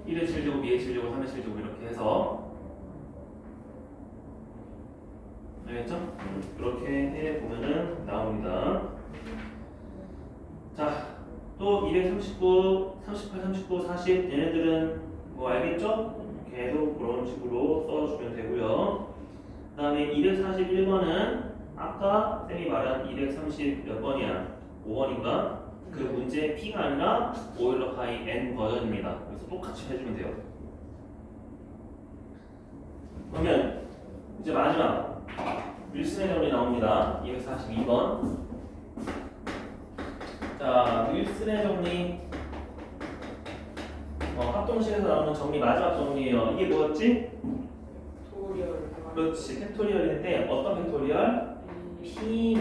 1의 7제곱, 2의 7제곱, 3의 7제곱 이렇게 해서 알겠죠? 그렇게 해보면은 나옵니다. 자, 또 239, 38, 39, 40 얘네들은 뭐 알겠죠? 계속 그런 식으로 써주면 되고요. 그 다음에 241번은 아까 쌤이 말한 230 몇 번이야? 5번인가? 그 문제 P가 아니라 오일러 파이 N 버전입니다. 그래서 똑같이 해주면 돼요. 그러면 이제 마지막 윌슨의 정리 나옵니다. 242번. 자, 윌슨의 정리. 합동식에서 나오는 정리 마지막 정리예요. 이게 뭐였지? 팩토리얼. 그렇지, 팩토리얼인데 어떤 팩토리얼? p-1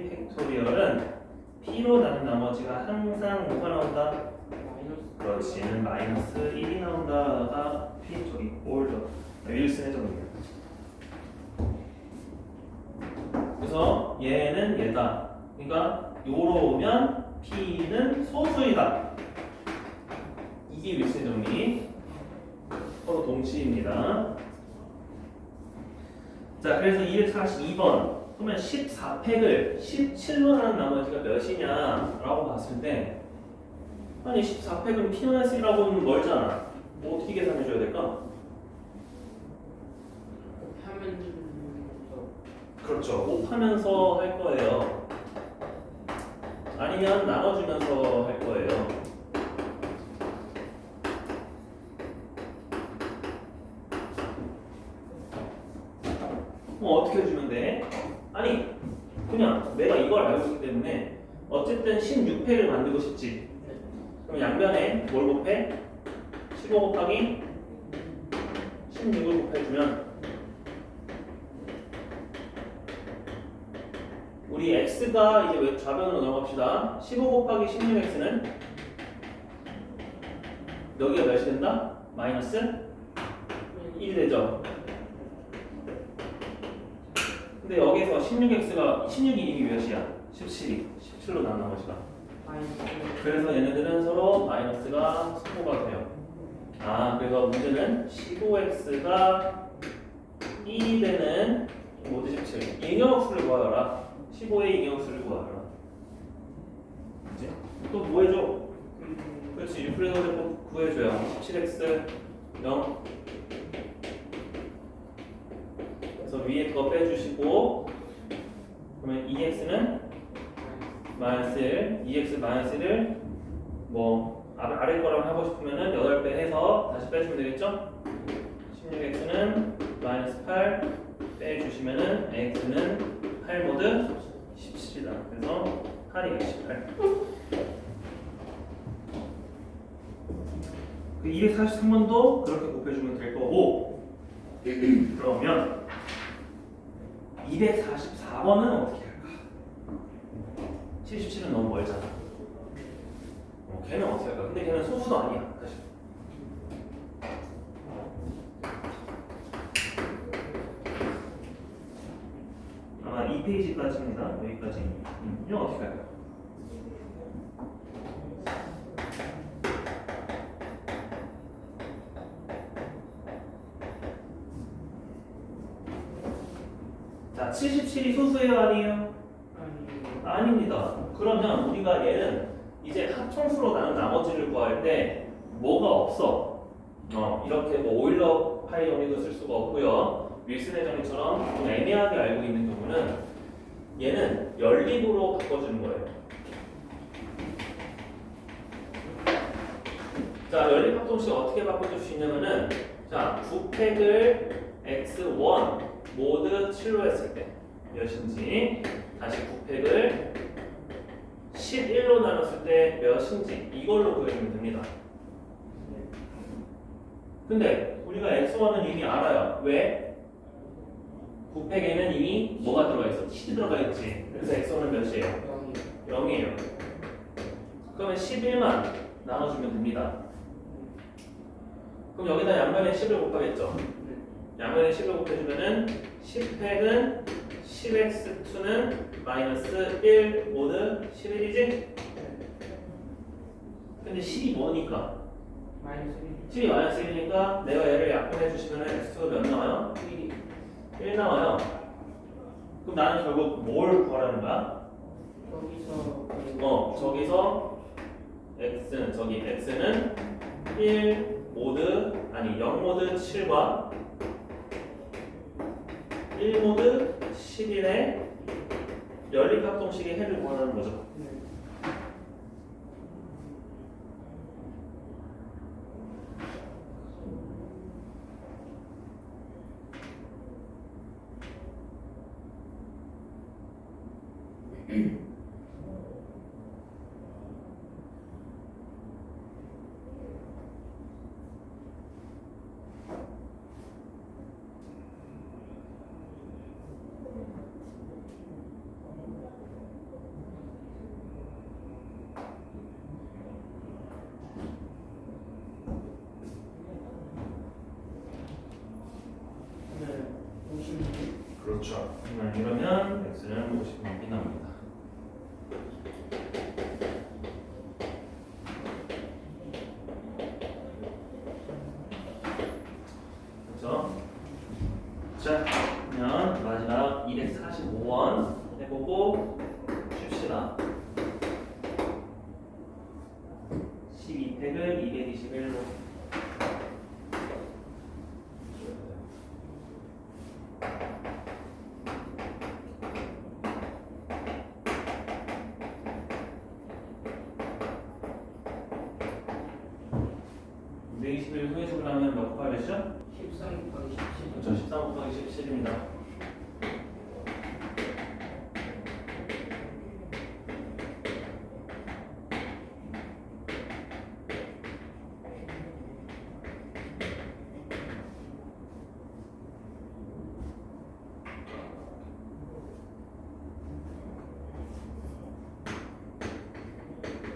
팩토리얼은 p로 나눈 나머지가 항상 뭐가 나온다? 마이너스. 그렇지, 얘는 마이너스 1이 나온다가 p 저기 올더 윌슨의 정리야. 그래서 얘는 얘다. 그러니까 요로 오면 p는 소수이다. 이게 윌슨의 정리. 서로 동시입니다. 자, 그래서 242번. 그러면 14팩을 17로 하는 나머지가 몇이냐 라고 봤을 때, 아니 14팩은 p-1이라고는 멀잖아. 뭐 어떻게 계산해 줘야 될까? 하면서. 그렇죠. 곱하면서 할 거예요. 아니면 나눠주면서 할 거예요. 어떻게 해주면 돼? 아니 그냥 내가 이걸 알고 있기 때문에 어쨌든 16팩을 만들고 싶지. 그럼 양변에 뭘 곱해? 15 곱하기 16을 곱해주면 우리 x가 이제 좌변으로 넘어갑시다. 15 곱하기 16x는 여기가 몇이 된다? 마이너스 1이 되죠. 근데 여기서 16x가 16이 이미 몇이야? 17이 17로 나눈 나머지가. 마이너스. 그래서 얘네들은 서로 마이너스가 소모가 돼요. 아, 그래서 문제는 15x가 1이 되는 모두 17 이응역수를 구하라. 15의 이응역수를 구하라. 이제 또 뭐 해줘? 그렇지, 유클리드 제곱 구해줘요. 17x 0. 그래서 위에 거 빼주시고, 그러면 2x는 마이너스 1, 2x 마이너스 1을 뭐 아래 거랑 하고 싶으면은 8배 해서 다시 빼주면 되겠죠? 16x는 마이너스 8 빼주시면은 x는 8 모드 17이다. 그래서 8이 18. 그 243번도 그렇게 곱해주면 될 거고, 그러면 244번은 어떻게 할까? 77은 너무 멀잖아. 걔는 어떻게 할까? 근데 걔는 소수도 아니야, 사실. 아마 2페이지까지입니다. 여기까지. 이건 어떻게 할까? 자, 77이 소수예요, 아니에요? 아닙니다. 그러면 우리가 얘는 이제 합청수로 나눈 나머지를 구할 때 뭐가 없어. 이렇게 뭐 오일러 파이 정리도 쓸 수가 없고요. 윌슨의 정리처럼 좀 애매하게 알고 있는 경우는 얘는 연립으로 바꿔주는 거예요. 자, 연립 합동식 어떻게 바꿔줄 수 있냐면은, 자, 9팩을 x1 모드 7로 했을 때 몇인지, 다시 9팩을 11로 나눴을 때 몇인지 이걸로 구해주면 됩니다. 근데 우리가 x1은 이미 알아요. 왜? 9팩에는 이미 뭐가 들어가 있어? 7이 들어가 있지. 그래서 x1은 몇이에요? 0이에요. 그러면 11만 나눠주면 됩니다. 그럼 여기다 양변에 10을 곱하겠죠? 양변에 10을 곱해주면은 10팩은 10x2는 마이너스 1 모드 11이지? 근데 10이 뭐니까? 마이너스 10이 마이너스 1이니까 내가 얘를 약분해 주시면 x가 몇 나와요? 1. 1 나와요. 그럼 나는 결국 뭘 구하라는 거야? 저기서 x는 x는 1 모드 아니 0 모드 7과 1 모드 11의 연립합동식의 해를 구하라는 거죠. 네. 56. 그렇죠. 이러면 x는 56이 나옵니다. 그렇죠? 자, 그러면 마지막 245원 해보고 쉽시다. 12팩을 221로 네 21 소개식을 하면 몇 곱하기 몇이죠? 14 곱하기 17. 그렇죠. 13 곱하기 17입니다.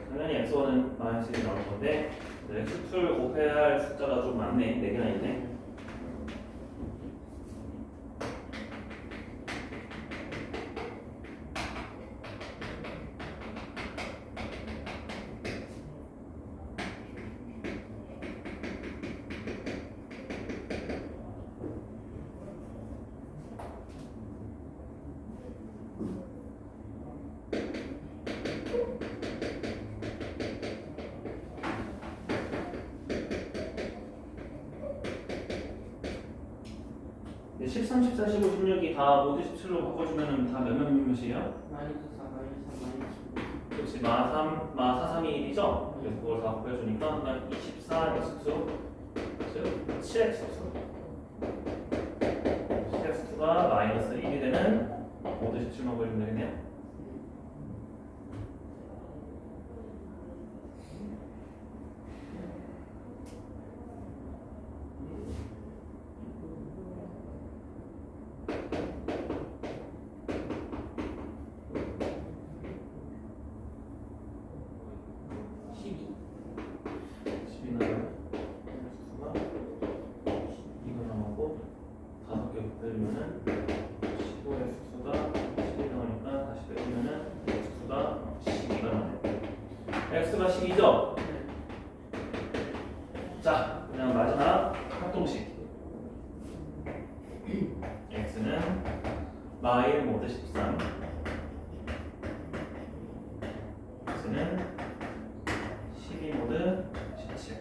당연히 x1은 마이너스 1이 나올 건데 x2를 곱해야 할 숫자가 좀 많네. 4개나 있네. 네, 13, 14, 15, 16이 다 모두 17로 바꿔주면 다 몇이에요? 마이너스 4, 마이너스 3, 마이너스 5. 그렇지. 마 4, 3, 2, 1이죠? 그래서 그걸 다 곱해주니까 24 x2 7x2 7x2가 마이너스 1이 되는 모두 17만 보여주면 되겠네요. 이거 나오고 5개 곱해주면은 15의 수가 10이 나오니까 다시 빼주면은 x수가 12가 나와요. x가 12죠? 자, 그냥 마지막 합동식 x는 마일 모드 13 x는 12 모드 17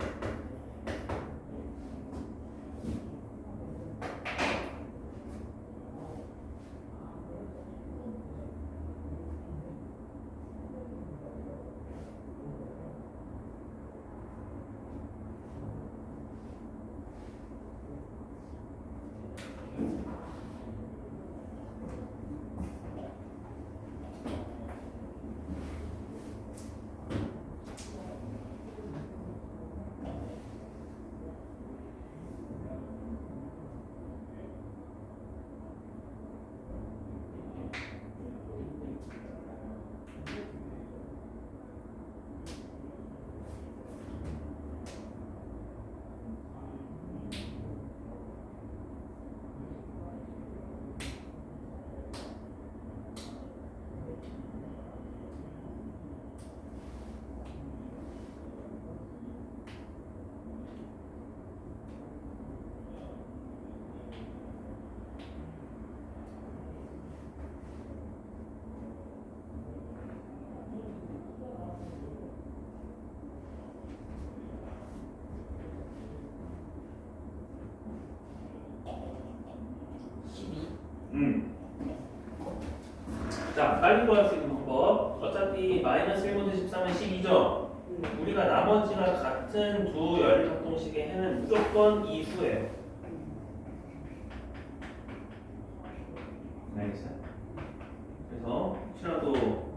자, 빨리 구할 수 있는 방법. 어차피 마이너스 1분의 13은 12죠? 우리가 나머지가 같은 두 연립합동식의 해는 무조건 이 수예요. 알겠어요? 그래서 혹시라도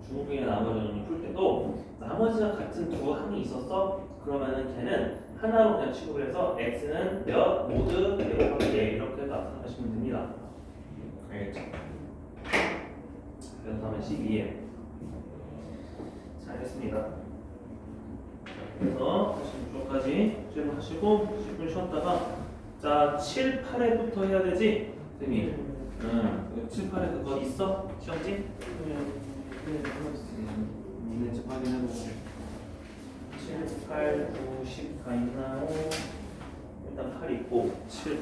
중국의 나머지는 풀 때도 나머지가 같은 두 항이 있었어? 그러면은 걔는 하나로 그냥 취급을 해서 x는 몇 모드 곱하기 얘 이렇게 나타내시면 됩니다. 알겠죠? 그래서 다음에 12에 잘 했습니다. 그래서 다시 무조까지 질문하시고 10분 쉬었다가 자 7, 8회부터 해야 되지? 선생님 7, 8회 그거 있어? 시험지? 있는지 확인해보고 7, 8, 9, 10 다 있나요? 일단 8 있고 7